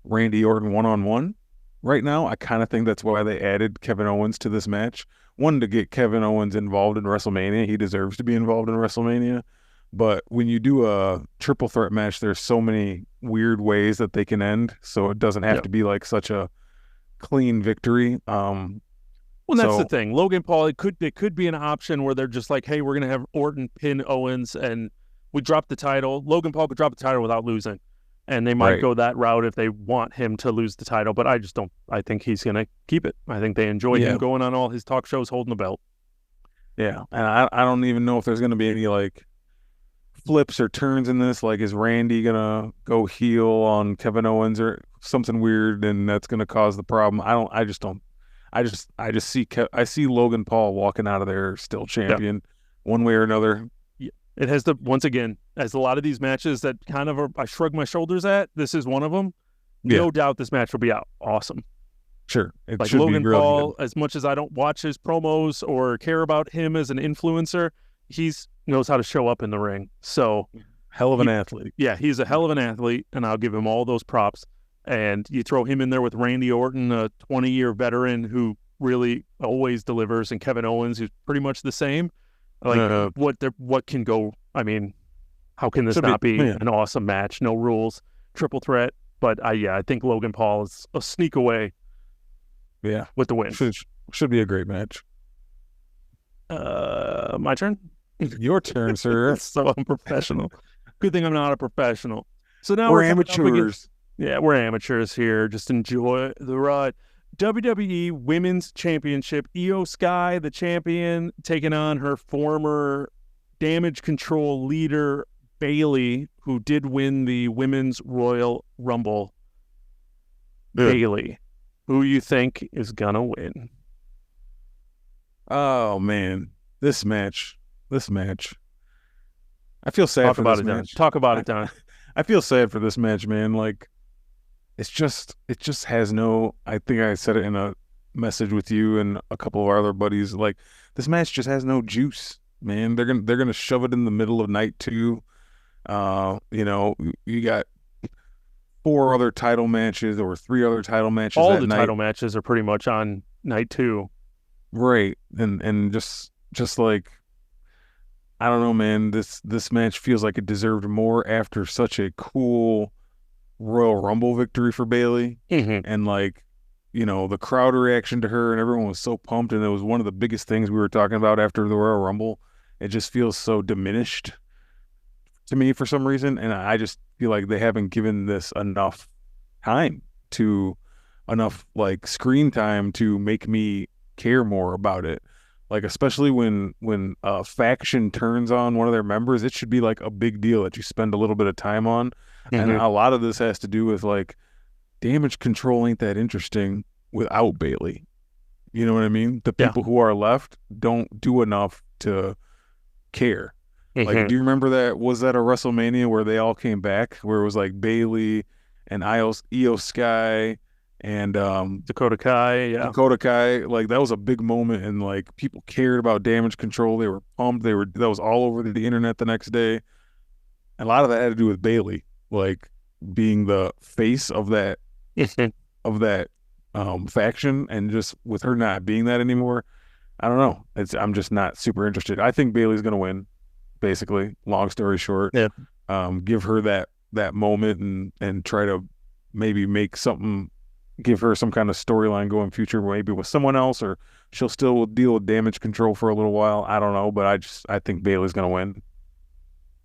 Randy Orton one-on-one right now. I kind of think that's why they added Kevin Owens to this match. One, to get Kevin Owens involved in WrestleMania. He deserves to be involved in WrestleMania. But when you do a triple threat match, there's so many weird ways that they can end. So it doesn't have to be like such a clean victory. Well, that's the thing. Logan Paul, it could be an option where they're just like, hey, we're going to have Orton pin Owens and we drop the title. Logan Paul could drop the title without losing. And they might go that route if they want him to lose the title. But I just don't. I think he's going to keep it. I think they enjoy him going on all his talk shows holding the belt. Yeah. And I don't even know if there's going to be any, like, flips or turns in this. Like, is Randy going to go heel on Kevin Owens or something weird, and that's going to cause the problem? I just see Logan Paul walking out of there still champion one way or another. It has once again, as a lot of these matches that kind of I shrug my shoulders at, this is one of them. No doubt this match will be out. Awesome. Sure. It like should Logan be really Paul, good. As much as I don't watch his promos or care about him as an influencer, he's knows how to show up in the ring. So hell of an athlete. Yeah, he's a hell of an athlete, and I'll give him all those props. And you throw him in there with Randy Orton, a 20-year veteran who really always delivers, and Kevin Owens, who's pretty much the same. Like, what can go? I mean, how can this not be an awesome match? No rules, triple threat. But I think Logan Paul is a sneak away. Yeah, with the win. Should be a great match. My turn. Your turn, sir. So unprofessional. Good thing I'm not a professional. So now We're we're coming up against. amateurs. Yeah, we're amateurs here. Just enjoy the ride. WWE Women's Championship. Io Sky, the champion, taking on her former Damage Control leader, Bailey, who did win the Women's Royal Rumble. Yeah. Bailey, who you think is going to win? Oh, man. This match. I feel sad for this match. Talk about it, Don. I feel sad for this match, man. Like, it just has no, I think I said it in a message with you and a couple of our other buddies. Like, this match just has no juice, man. They're gonna shove it in the middle of night 2. You got 4 other title matches or 3 other title matches. All that the night. title matches are pretty much on night 2. Right. And just like, I don't know, man, this match feels like it deserved more after such a cool Royal Rumble victory for Bailey. Mm-hmm. And like, the crowd reaction to her, and everyone was so pumped, and it was one of the biggest things we were talking about after the Royal Rumble. It just feels so diminished to me for some reason, and I just feel like they haven't given this enough like screen time to make me care more about it. Like, especially when a faction turns on one of their members, it should be like a big deal that you spend a little bit of time on. Mm-hmm. And a lot of this has to do with like Damage Control ain't that interesting without Bailey. You know what I mean? The people who are left don't do enough to care. Mm-hmm. Like, do you remember that? Was that a WrestleMania where they all came back, where it was like Bailey and Io Sky and Dakota Kai? Like, that was a big moment, and like people cared about Damage Control. They were pumped. That was all over the internet the next day. And a lot of that had to do with Bailey, like being the face of that faction, and just with her not being that anymore, I don't know. I'm just not super interested. I think Bailey's gonna win, basically. Long story short, give her that moment and try to maybe give her some kind of storyline going future, maybe with someone else, or she'll still deal with Damage Control for a little while. I don't know, but I think Bailey's gonna win.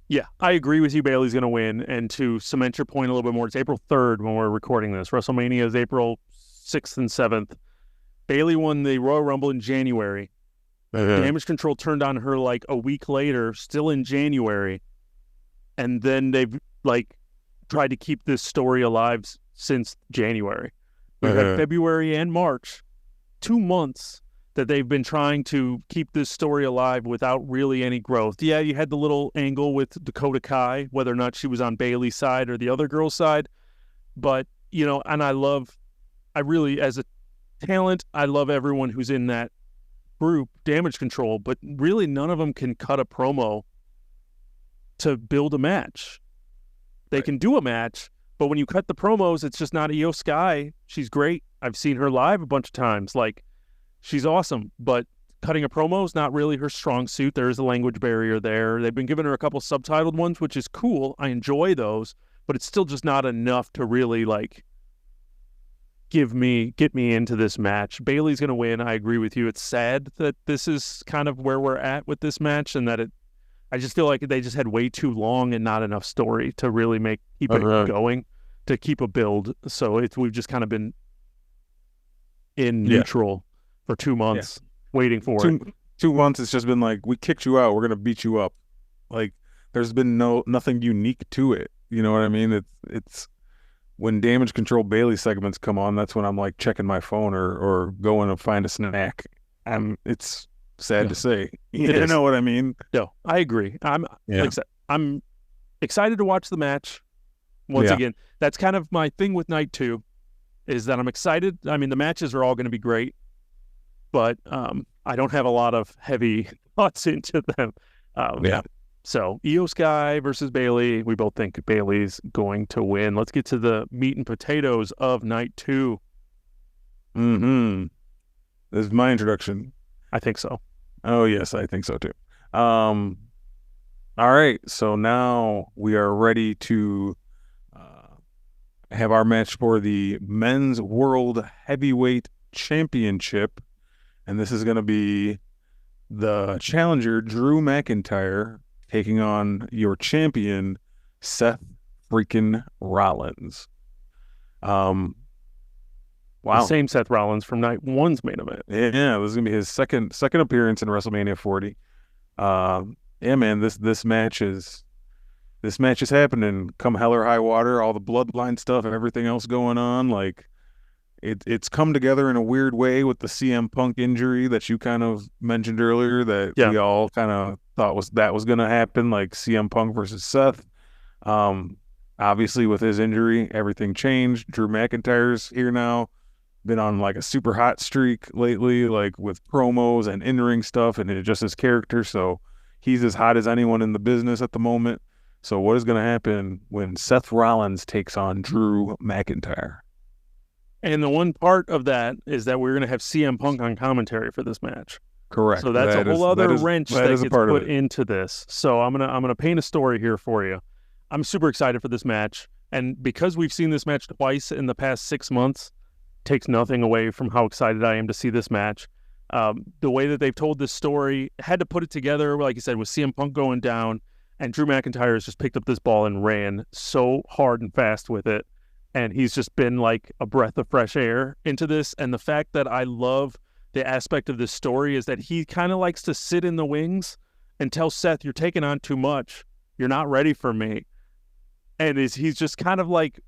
Yeah, I agree with you. Bailey's going to win. And to cement your point a little bit more, it's April 3rd when we're recording this. WrestleMania is April 6th and 7th. Bailey won the Royal Rumble in January. Damage Control turned on her like a week later, still in January. And then they've like tried to keep this story alive since January. We've had February and March, 2 months that they've been trying to keep this story alive without really any growth. Yeah, you had the little angle with Dakota Kai, whether or not she was on Bailey's side or the other girl's side. But, and I really, as a talent, I love everyone who's in that group, Damage Control, but really none of them can cut a promo to build a match. They can do a match, but when you cut the promos, it's just not Io Sky. She's great. I've seen her live a bunch of times. Like, she's awesome, but cutting a promo is not really her strong suit. There is a language barrier there. They've been giving her a couple subtitled ones, which is cool. I enjoy those, but it's still just not enough to really like get me into this match. Bailey's going to win. I agree with you. It's sad that this is kind of where we're at with this match, and that I just feel like they just had way too long and not enough story to really keep it going, to keep a build. So we've just kind of been in neutral for 2 months waiting for it. 2 months, it's just been like, we kicked you out, we're going to beat you up. Like, there's been nothing unique to it. You know what I mean? It's when Damage Control Bailey segments come on, that's when I'm like checking my phone or going to find a snack. It's sad to say. You know what I mean? No, I agree. Like I said, I'm excited to watch the match. Once again, that's kind of my thing with night 2, is that I'm excited. I mean, the matches are all going to be great, but I don't have a lot of heavy thoughts into them. So Io Sky versus Bailey. We both think Bailey's going to win. Let's get to the meat and potatoes of night 2. This is my introduction. I think so. Oh, yes, I think so too. All right, so now we are ready to have our match for the Men's World Heavyweight Championship. And this is going to be the challenger, Drew McIntyre, taking on your champion, Seth freaking Rollins. Wow. The same Seth Rollins from night one's main event. Yeah, this is gonna be his second appearance in WrestleMania 40. Yeah, man, this match is happening. Come hell or high water, all the bloodline stuff and everything else going on. Like it's come together in a weird way with the CM Punk injury that you kind of mentioned earlier. That we all kind of thought was gonna happen, like CM Punk versus Seth. Obviously with his injury, everything changed. Drew McIntyre's here now. Been on like a super hot streak lately, like with promos and in-ring stuff, and just his character. So he's as hot as anyone in the business at the moment. So what is going to happen when Seth Rollins takes on Drew McIntyre? And the one part of that is that we're going to have CM Punk on commentary for this match. Correct. So that's a whole other wrench that gets put into this. So I'm gonna paint a story here for you. I'm super excited for this match, and because we've seen this match twice in the past 6 months, takes nothing away from how excited I am to see this match. The way that they've told this story, had to put it together, like you said, with CM Punk going down, and Drew McIntyre has just picked up this ball and ran so hard and fast with it, and he's just been like a breath of fresh air into this. And the fact that I love the aspect of this story is that he kind of likes to sit in the wings and tell Seth, you're taking on too much. You're not ready for me. And he's just kind of like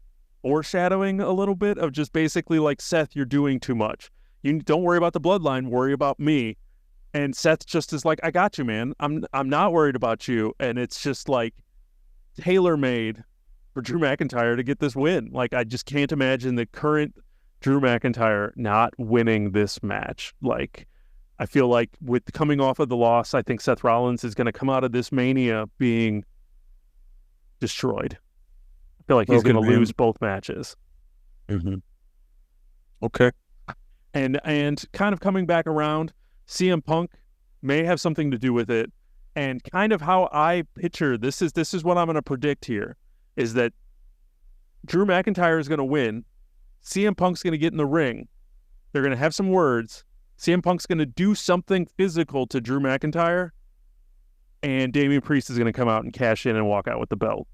foreshadowing a little bit of just basically like, Seth, you're doing too much. You don't worry about the bloodline, worry about me. And Seth just is like, I got you, man. I'm not worried about you. And it's just like tailor-made for Drew McIntyre to get this win. Like, I just can't imagine the current Drew McIntyre not winning this match. Like, I feel like with coming off of the loss, I think Seth Rollins is going to come out of this Mania being destroyed. I feel like he's going to lose both matches. Mm-hmm. Okay. And kind of coming back around, CM Punk may have something to do with it. And kind of how I picture this is what I'm going to predict here, is that Drew McIntyre is going to win. CM Punk's going to get in the ring. They're going to have some words. CM Punk's going to do something physical to Drew McIntyre. And Damian Priest is going to come out and cash in and walk out with the belt.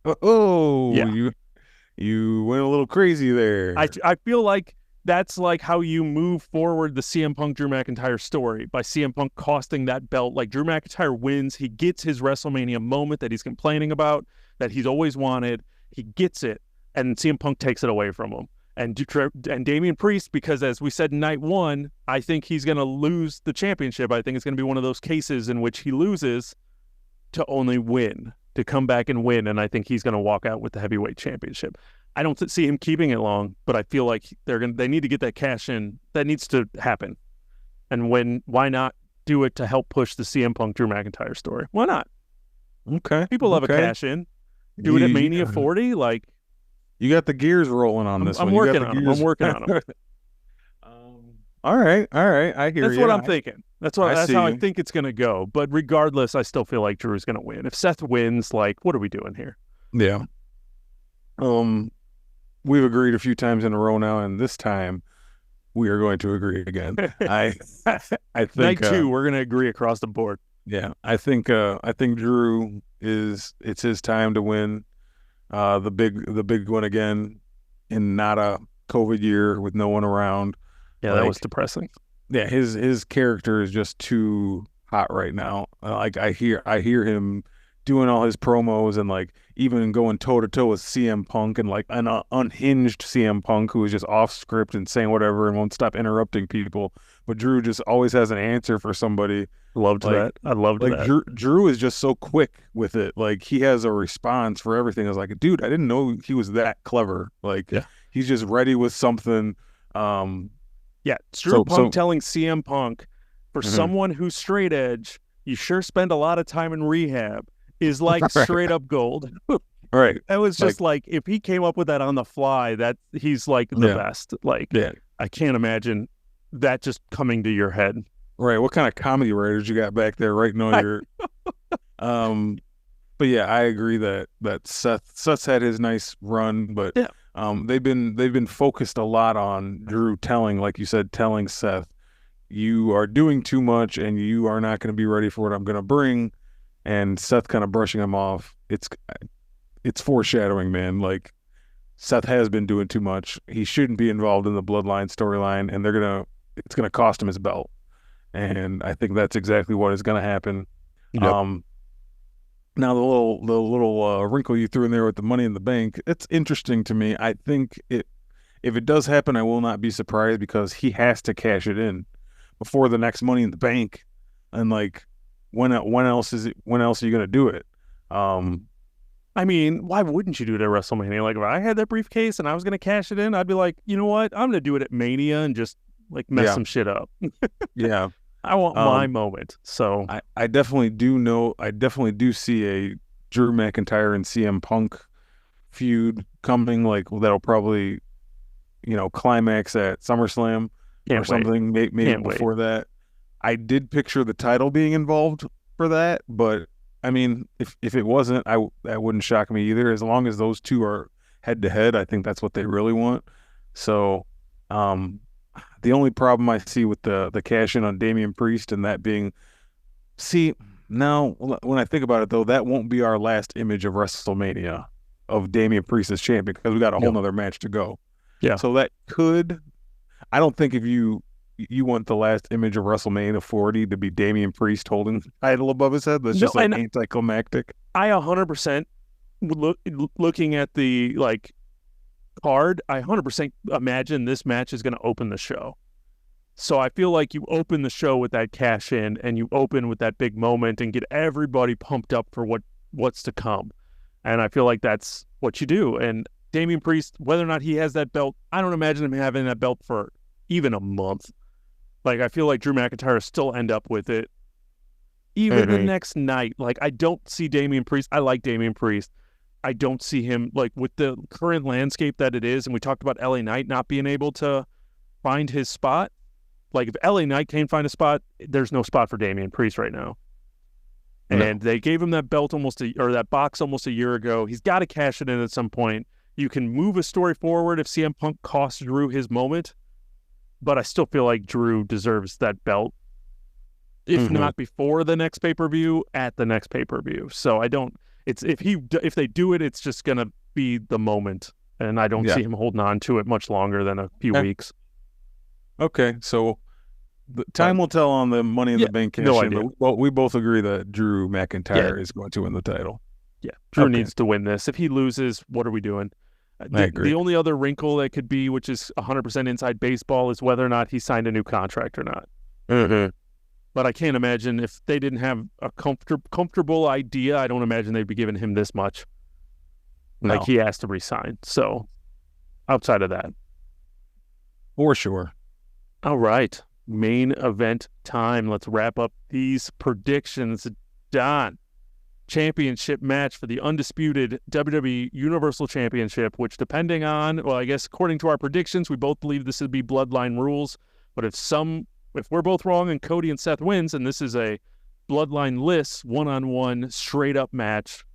Yeah. You went a little crazy there. I feel like that's like how you move forward the CM Punk Drew McIntyre story, by CM Punk costing that belt. Like, Drew McIntyre wins. He gets his WrestleMania moment that he's complaining about, that he's always wanted. He gets it, and CM Punk takes it away from him. And Damian Priest, because as we said in night one, I think he's going to lose the championship. I think it's going to be one of those cases in which he loses to only win, to come back and win, and I think he's going to walk out with the heavyweight championship. I don't see him keeping it long, but I feel like they need to get that cash in. That needs to happen. And why not do it to help push the CM Punk Drew McIntyre story? Why not? Okay. People love a cash in. Do it at Mania 40, like. You got the gears rolling on this one. I'm working on them. All right. I hear you. That's what I'm thinking. That's how I think it's going to go. But regardless, I still feel like Drew's going to win. If Seth wins, like, what are we doing here? Yeah. We've agreed a few times in a row now, and this time we are going to agree again. I think night two, we're going to agree across the board. Yeah, I think Drew it's his time to win the big one again in not a COVID year with no one around. Yeah, that was depressing. Yeah, his character is just too hot right now. Like I hear him doing all his promos and like even going toe to toe with CM Punk, and like an unhinged CM Punk who is just off script and saying whatever and won't stop interrupting people. But Drew just always has an answer for somebody. Loved that. I loved that. Drew is just so quick with it. Like, he has a response for everything. I was like, dude, I didn't know he was that clever. Like, he's just ready with something. Yeah, it's Drew Punk telling CM Punk, for someone who's straight edge, you sure spend a lot of time in rehab, is like straight up gold. Right. It was just like, if he came up with that on the fly, that he's like the best. Like, I can't imagine that just coming to your head. Right. What kind of comedy writers you got back there writing all your but yeah, I agree that Seth's had his nice run, but they've been focused a lot on Drew telling, like you said, telling Seth, you are doing too much and you are not going to be ready for what I'm going to bring. And Seth kind of brushing him off. It's foreshadowing, man. Like, Seth has been doing too much. He shouldn't be involved in the bloodline storyline, and it's gonna cost him his belt. And I think that's exactly what is gonna happen. Yep. Now the little wrinkle you threw in there with the Money in the Bank, it's interesting to me. I think if it does happen, I will not be surprised because he has to cash it in before the next Money in the Bank. And like, when else are you gonna do it? I mean, why wouldn't you do it at WrestleMania? Like, if I had that briefcase and I was going to cash it in, I'd be like, you know what? I'm going to do it at Mania and just, like, mess some shit up. Yeah. I want my moment. So I definitely do see a Drew McIntyre and CM Punk feud coming. Like, that'll probably, climax at SummerSlam or something. Maybe before that. I did picture the title being involved for that, but I mean, if it wasn't, that wouldn't shock me either. As long as those two are head to head, I think that's what they really want. So, the only problem I see with the cash in on Damian Priest and that being, now when I think about it though, that won't be our last image of WrestleMania of Damian Priest as champion because we got a whole nother match to go. Yeah. So that I don't think if you want the last image of WrestleMania 40 to be Damian Priest holding the title above his head. That's just like anticlimactic. I 100% looking at the card. I 100% imagine this match is going to open the show. So I feel like you open the show with that cash in, and you open with that big moment and get everybody pumped up for what's to come. And I feel like that's what you do. And Damian Priest, whether or not he has that belt, I don't imagine him having that belt for even a month. Like, I feel like Drew McIntyre will still end up with it even the next night. Like, I don't see Damian Priest. I like Damian Priest. I don't see him, like, with the current landscape that it is, and we talked about LA Knight not being able to find his spot. Like, if LA Knight can't find a spot, there's no spot for Damian Priest right now. And they gave him that belt that box almost a year ago. He's got to cash it in at some point. You can move a story forward if CM Punk costs Drew his moment. But I still feel like Drew deserves that belt, if not before the next pay-per-view, at the next pay-per-view. So I don't. It's if they do it, it's just gonna be the moment, and I don't see him holding on to it much longer than a few weeks. Okay, so the time will tell on the Money in the Bank cash in. But we both agree that Drew McIntyre is going to win the title. Yeah, Drew needs to win this. If he loses, what are we doing? The only other wrinkle that could be, which is 100% inside baseball, is whether or not he signed a new contract or not. But I can't imagine if they didn't have a comfortable idea, I don't imagine they'd be giving him this much. No. Like, he has to resign. So, outside of that. For sure. All right. Main event time. Let's wrap up these predictions. Don. Championship match for the undisputed WWE Universal Championship, which, depending on, well, I guess according to our predictions, we both believe this would be bloodline rules. But if we're both wrong and Cody and Seth wins, and this is a bloodline list, one-on-one, straight-up match,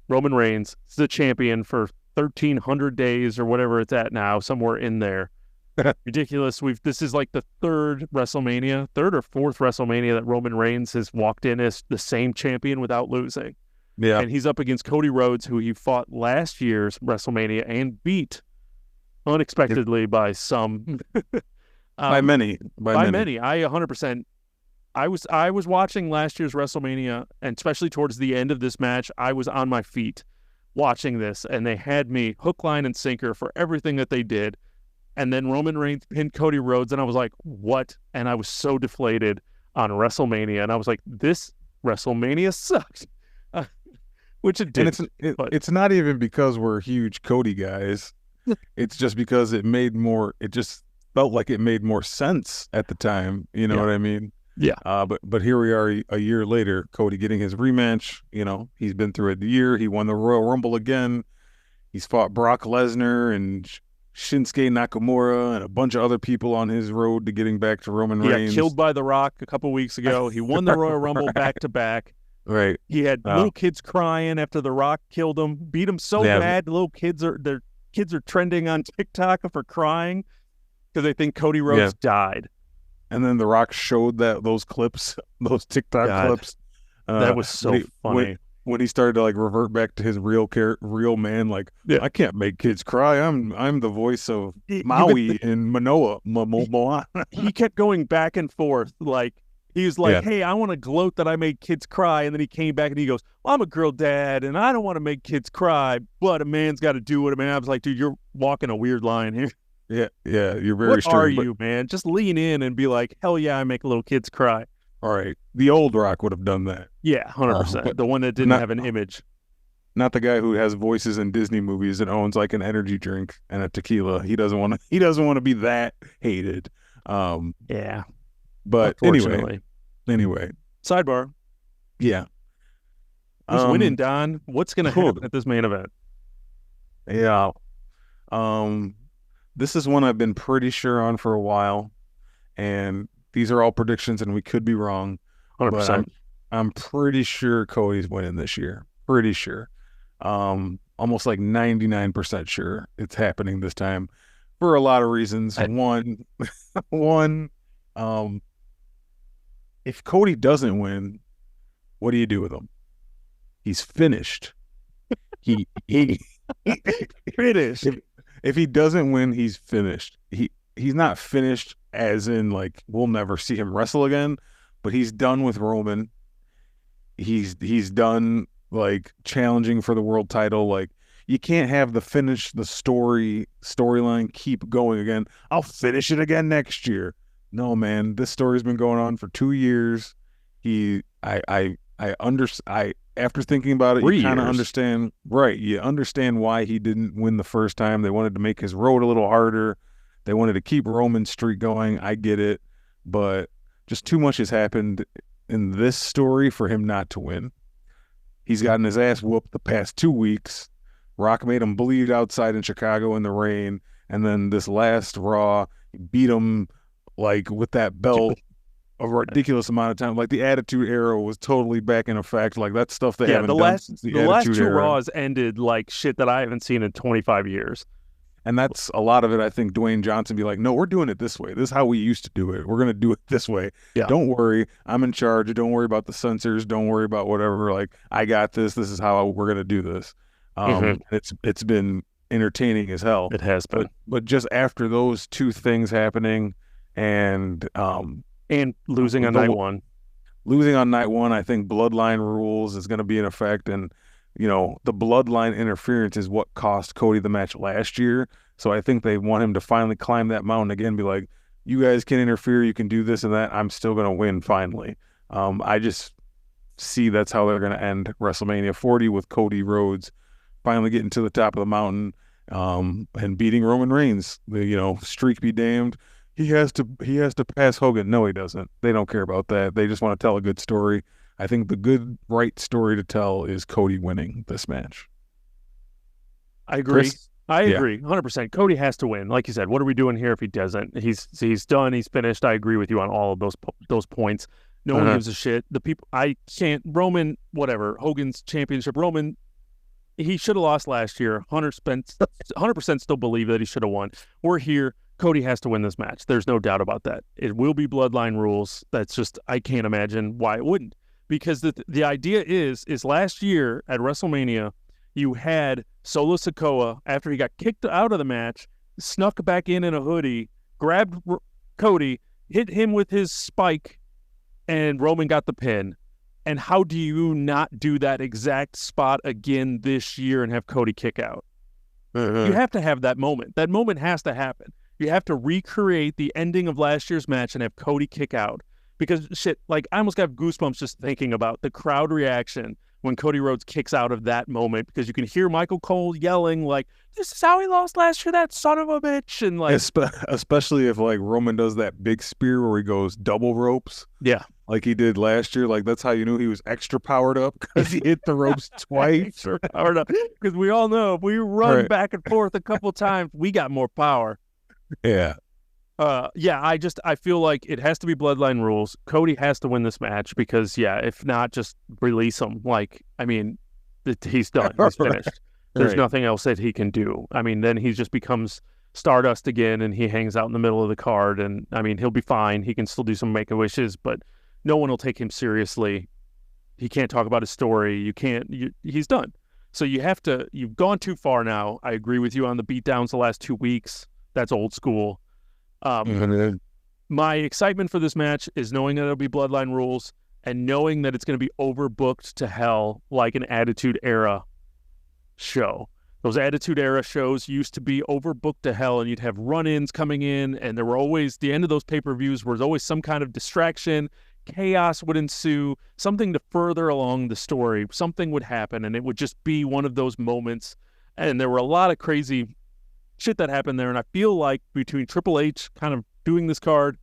Roman Reigns is the champion for 1,300 days or whatever it's at now, somewhere in there. Ridiculous. This is like the third or fourth WrestleMania that Roman Reigns has walked in as the same champion without losing. Yeah. And he's up against Cody Rhodes, who he fought last year's WrestleMania and beat unexpectedly by some. By many. I 100%. I was watching last year's WrestleMania, and especially towards the end of this match, I was on my feet watching this, and they had me hook, line, and sinker for everything that they did. And then Roman Reigns pinned Cody Rhodes, and I was like, what? And I was so deflated on WrestleMania, and I was like, this WrestleMania sucks. Which it did. And it's not even because we're huge Cody guys. It's just because it just felt like it made more sense at the time. You know what I mean? Yeah. But here we are a year later, Cody getting his rematch. He's been through a year. He won the Royal Rumble again. He's fought Brock Lesnar and Shinsuke Nakamura and a bunch of other people on his road to getting back to Roman Reigns. He got killed by The Rock a couple weeks ago. He won the Royal Rumble back to back. Right. He had little kids crying after The Rock killed him, beat him so bad. Little kids are trending on TikTok for crying because they think Cody Rhodes died. And then The Rock showed those clips, those TikTok clips. That was so funny. When he started to like revert back to his real man, like, I can't make kids cry. I'm the voice of Maui in Moana. He kept going back and forth. Like, he was like, hey, I want to gloat that I made kids cry. And then he came back and he goes, well, I'm a girl dad and I don't want to make kids cry, but a man's got to do what a man. I was like, dude, you're walking a weird line here. Yeah, you're very What are you, man? Just lean in and be like, hell yeah, I make little kids cry. All right. The old Rock would have done that. Yeah, 100%. The one that didn't have an image. Not the guy who has voices in Disney movies and owns like an energy drink and a tequila. He doesn't want to be that hated. Yeah. But anyway. Sidebar. Yeah. Who's winning, Don? What's going to happen at this main event? Yeah. This is one I've been pretty sure on for a while, and these are all predictions, and we could be wrong. 100%. But I'm pretty sure Cody's winning this year. Pretty sure. Almost like 99% sure it's happening this time for a lot of reasons. One, if Cody doesn't win, what do you do with him? He's finished. He finished. If he doesn't win, he's finished. He's not finished as in like we'll never see him wrestle again, but he's done with Roman. He's done like challenging for the world title. Like you can't have the storyline keep going again. I'll finish it again next year. No, man, this story's been going on for 2 years. After thinking about it, you kind of understand, right? You understand why he didn't win the first time. They wanted to make his road a little harder. They wanted to keep Roman's streak going. I get it, but just too much has happened in this story for him not to win. He's gotten his ass whooped the past 2 weeks. Rock made him bleed outside in Chicago in the rain, and then this last Raw, he beat him like with that belt a ridiculous amount of time. Like the Attitude Era was totally back in effect. Like that stuff they haven't done since the last Attitude two Era. Raws ended like shit that I haven't seen in 25 years. And that's a lot of it. I think Dwayne Johnson be like, no, we're doing it this way. This is how we used to do it. We're going to do it this way. Yeah. Don't worry. I'm in charge. Don't worry about the censors. Don't worry about whatever. Like, I got this. This is how we're going to do this. It's been entertaining as hell. It has been. But just after those two things happening and losing on night one. Losing on night one, I think bloodline rules is going to be in effect. And, you know, the bloodline interference is what cost Cody the match last year. So I think they want him to finally climb that mountain again, be like, you guys can interfere, you can do this and that. I'm still going to win finally. I just see that's how they're going to end WrestleMania 40 with Cody Rhodes finally getting to the top of the mountain and beating Roman Reigns. The streak be damned. He has to pass Hogan. No, he doesn't. They don't care about that. They just want to tell a good story. I think the good, right story to tell is Cody winning this match. I agree. Chris? I agree, 100%. Cody has to win. Like you said, what are we doing here if he doesn't? He's done. He's finished. I agree with you on all of those points. No one gives a shit. The people, Roman, whatever, Hogan's championship. Roman, he should have lost last year. 100% still believe that he should have won. We're here. Cody has to win this match. There's no doubt about that. It will be bloodline rules. That's just, I can't imagine why it wouldn't. Because the idea is last year at WrestleMania, you had Solo Sikoa, after he got kicked out of the match, snuck back in a hoodie, grabbed Cody, hit him with his spike, and Roman got the pin. And how do you not do that exact spot again this year and have Cody kick out? You have to have that moment. That moment has to happen. You have to recreate the ending of last year's match and have Cody kick out. Because, shit, like, I almost got goosebumps just thinking about the crowd reaction when Cody Rhodes kicks out of that moment, because you can hear Michael Cole yelling, like, this is how he lost last year, that son of a bitch. And, like, especially if, like, Roman does that big spear where he goes double ropes. Yeah. Like he did last year. Like, that's how you knew he was extra powered up, because he hit the ropes twice. Extra powered up. Because we all know if we run back and forth a couple times, we got more power. Yeah. I feel like it has to be bloodline rules. Cody has to win this match because, if not, just release him. Like, I mean, he's done. He's finished. There's nothing else that he can do. I mean, then he just becomes Stardust again, and he hangs out in the middle of the card. And I mean, he'll be fine. He can still do some Make-A-Wishes, but no one will take him seriously. He can't talk about his story. He's done. So you've gone too far now. I agree with you on the beatdowns the last 2 weeks. That's old school. My excitement for this match is knowing that it'll be Bloodline rules and knowing that it's going to be overbooked to hell like an Attitude Era show. Those Attitude Era shows used to be overbooked to hell, and you'd have run-ins coming in, and there were always, the end of those pay-per-views was always some kind of distraction. Chaos would ensue, something to further along the story. Something would happen, and it would just be one of those moments. And there were a lot of crazy shit that happened there, and I feel like between Triple H kind of doing this card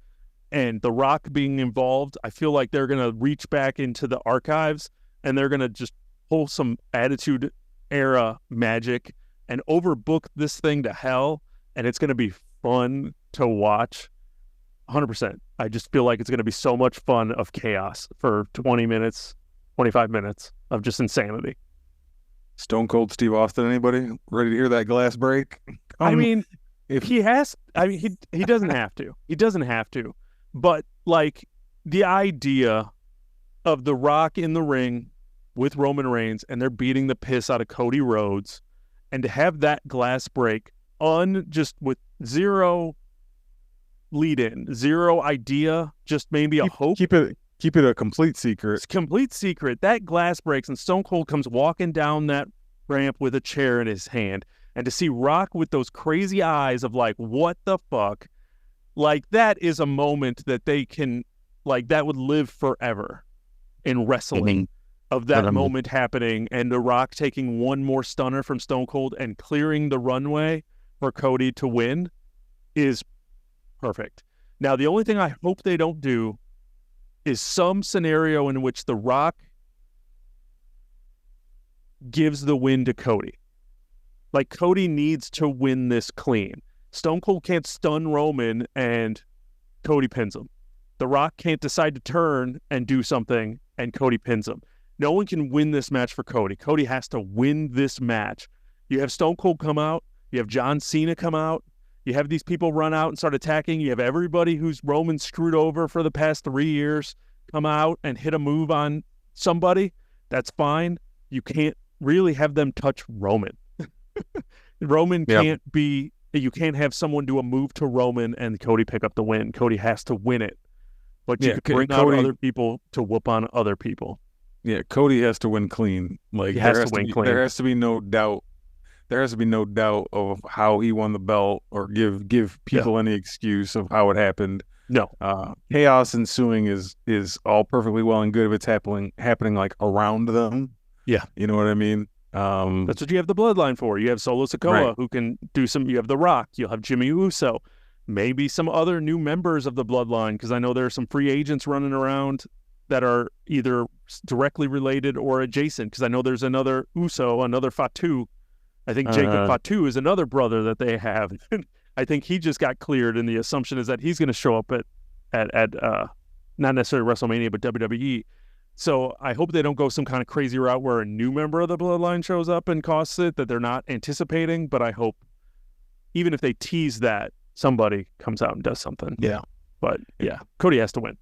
and The Rock being involved, I feel like they're going to reach back into the archives, and they're going to just pull some Attitude Era magic and overbook this thing to hell, and it's going to be fun to watch. 100%. I just feel like it's going to be so much fun of chaos for 20 minutes, 25 minutes of just insanity. Stone Cold Steve Austin, anybody ready to hear that glass break? I mean, if he has, I mean, he doesn't have to. He doesn't have to. But like the idea of The Rock in the ring with Roman Reigns, and they're beating the piss out of Cody Rhodes, and to have that glass break just with zero lead in, zero idea, just maybe a hope. Keep it a complete secret. It's complete secret. That glass breaks and Stone Cold comes walking down that ramp with a chair in his hand, and to see Rock with those crazy eyes of like, what the fuck? Like, that is a moment that they can, like, that would live forever in wrestling. Of that moment happening, and The Rock taking one more stunner from Stone Cold and clearing the runway for Cody to win is perfect. Now, the only thing I hope they don't do is some scenario in which The Rock gives the win to Cody. Like, Cody needs to win this clean. Stone Cold can't stun Roman and Cody pins him. The Rock can't decide to turn and do something and Cody pins him. No one can win this match for Cody. Cody has to win this match. You have Stone Cold come out. You have John Cena come out. You have these people run out and start attacking. You have everybody who's Roman screwed over for the past 3 years come out and hit a move on somebody. That's fine. You can't really have them touch Roman. Roman can't be, you can't have someone do a move to Roman and Cody pick up the win. Cody has to win it. But you can bring out other people to whoop on other people. Yeah, Cody has to win clean. Like, he has to win clean. There has to be no doubt. There has to be no doubt of how he won the belt, or give people any excuse of how it happened. No. Chaos ensuing is all perfectly well and good if it's happening like around them. Yeah. You know what I mean? That's what you have the Bloodline for. You have Solo Sikoa who can do some. You have The Rock. You'll have Jimmy Uso. Maybe some other new members of the Bloodline, because I know there are some free agents running around that are either directly related or adjacent, because I know there's another Uso, another Fatu. I think Jacob Fatu is another brother that they have. I think he just got cleared, and the assumption is that he's going to show up at not necessarily WrestleMania, but WWE. So I hope they don't go some kind of crazy route where a new member of the Bloodline shows up and costs it that they're not anticipating, but I hope even if they tease that, somebody comes out and does something. Yeah. But yeah, Cody has to win.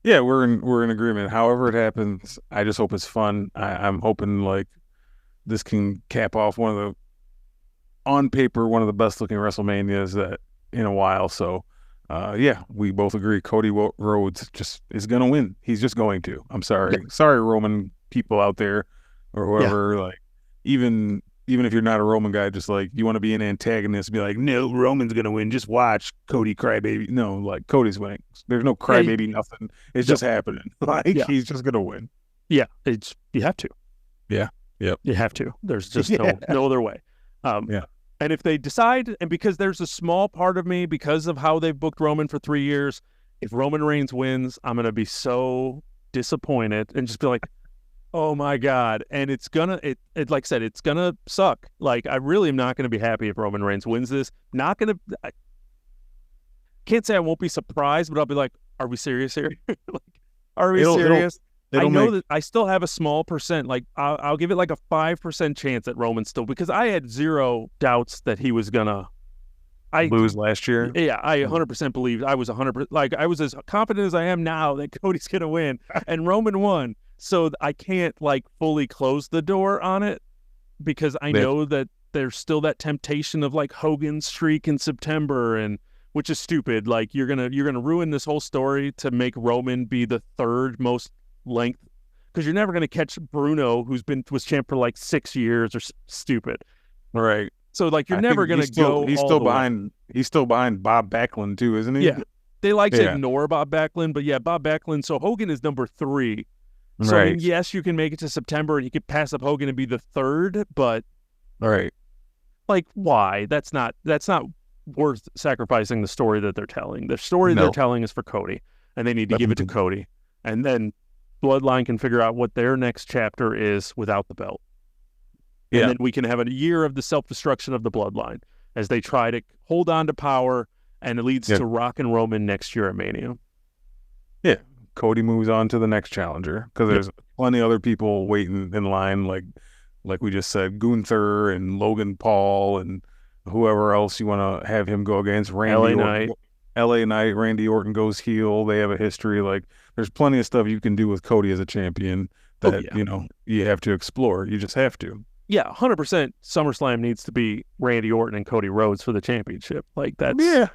Yeah, we're in agreement. However it happens, I just hope it's fun. I'm hoping like this can cap off on paper, one of the best looking WrestleManias that in a while. So yeah, we both agree Cody Rhodes just is going to win. He's just going to. I'm sorry. Yeah. Sorry, Roman people out there or whoever. Yeah. Like, even if you're not a Roman guy, just like you want to be an antagonist, be like, no, Roman's going to win. Just watch Cody crybaby. No, like Cody's winning. There's no crybaby, nothing. It's just happening. Like, he's just going to win. Yeah, you have to. Yeah. Yep. You have to. There's just no other way. Yeah. And if they decide, and because there's a small part of me, because of how they've booked Roman for 3 years, if Roman Reigns wins, I'm going to be so disappointed and just be like, oh my God. And it's gonna, like I said, it's gonna suck. Like, I really am not going to be happy if Roman Reigns wins this. I can't say I won't be surprised, but I'll be like, are we serious here? Like, are we serious? I know that I still have a small percent. Like, I'll give it like a 5% chance that Roman still, because I had zero doubts that he was gonna I lose last year. Yeah, I 100% believed. I was 100%, like, I was as confident as I am now that Cody's going to win, and Roman won. So I can't, like, fully close the door on it because I know that there's still that temptation of, like, Hogan's streak in September, and which is stupid. Like, you're gonna ruin this whole story to make Roman be the third most length, because you're never gonna catch Bruno, was champ for like 6 years, or stupid. Right. So, like, you're never going to go He's all still the behind. way. He's still behind Bob Backlund too, isn't he? Yeah. They like to ignore Bob Backlund, but yeah, Bob Backlund. So Hogan is number 3. So, right. I mean, yes, you can make it to September and you could pass up Hogan and be the third, but right. Like, why? That's not worth sacrificing the story that they're telling. The story they're telling is for Cody, and they need to give it to Cody. And then Bloodline can figure out what their next chapter is without the belt. And then we can have a year of the self-destruction of the Bloodline as they try to hold on to power, and it leads to Rock and Roman next year at Mania. Yeah. Cody moves on to the next challenger because there's plenty of other people waiting in line, like we just said, Gunther and Logan Paul and whoever else you want to have him go against. LA Knight, Randy Orton goes heel. They have a history. Like, there's plenty of stuff you can do with Cody as a champion that, you have to explore. You just have to. Yeah, 100% SummerSlam needs to be Randy Orton and Cody Rhodes for the championship. Like, that's... Yeah.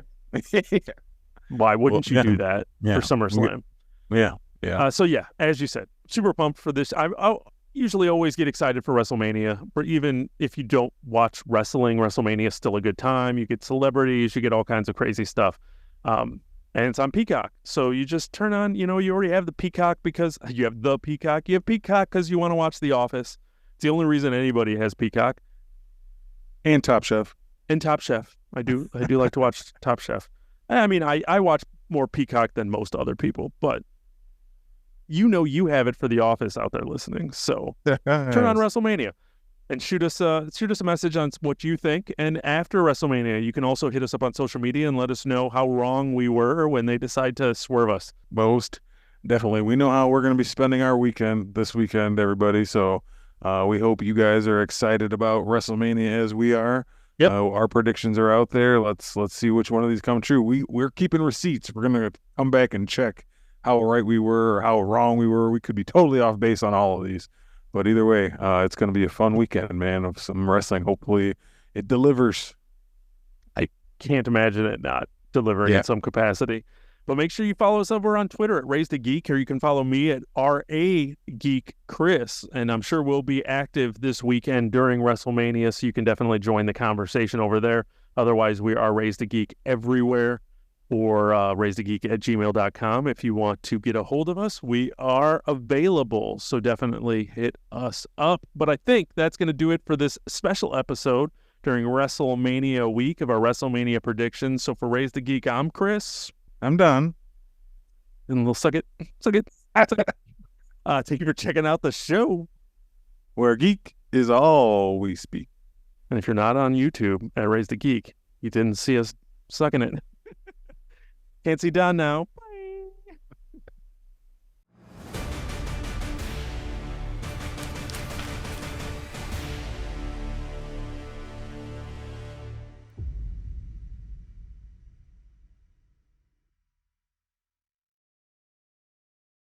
Why wouldn't you do that for SummerSlam? Yeah. So, yeah, as you said, super pumped for this. I usually always get excited for WrestleMania, but even if you don't watch wrestling, WrestleMania is still a good time. You get celebrities, you get all kinds of crazy stuff. And it's on Peacock. So you just turn on, you already have the Peacock because you have the Peacock. You have Peacock because you want to watch The Office. It's the only reason anybody has Peacock. And Top Chef. And Top Chef. I do like to watch Top Chef. I mean, I watch more Peacock than most other people, but you have it for The Office out there listening. So turn on WrestleMania and shoot us a message on what you think. And after WrestleMania, you can also hit us up on social media and let us know how wrong we were when they decide to swerve us. Most definitely. We know how we're going to be spending our weekend this weekend, everybody. So we hope you guys are excited about WrestleMania as we are. Yep. Our predictions are out there. Let's see which one of these come true. We're keeping receipts. We're going to come back and check how right we were or how wrong we were. We could be totally off base on all of these. But either way, it's going to be a fun weekend, man, of some wrestling. Hopefully it delivers. I can't imagine it not delivering in some capacity. But make sure you follow us over on Twitter at Raised a Geek, or you can follow me at RA Geek Chris. And I'm sure we'll be active this weekend during WrestleMania, so you can definitely join the conversation over there. Otherwise, we are Raised a Geek everywhere, or raisedageek@gmail.com. If you want to get a hold of us, we are available. So definitely hit us up. But I think that's going to do it for this special episode during WrestleMania week of our WrestleMania predictions. So for Raised a Geek, I'm Chris. I'm done. And we'll suck it. Thank you for checking out the show, where geek is all we speak. And if you're not on YouTube at Raised a Geek, you didn't see us sucking it. Can't see Don now.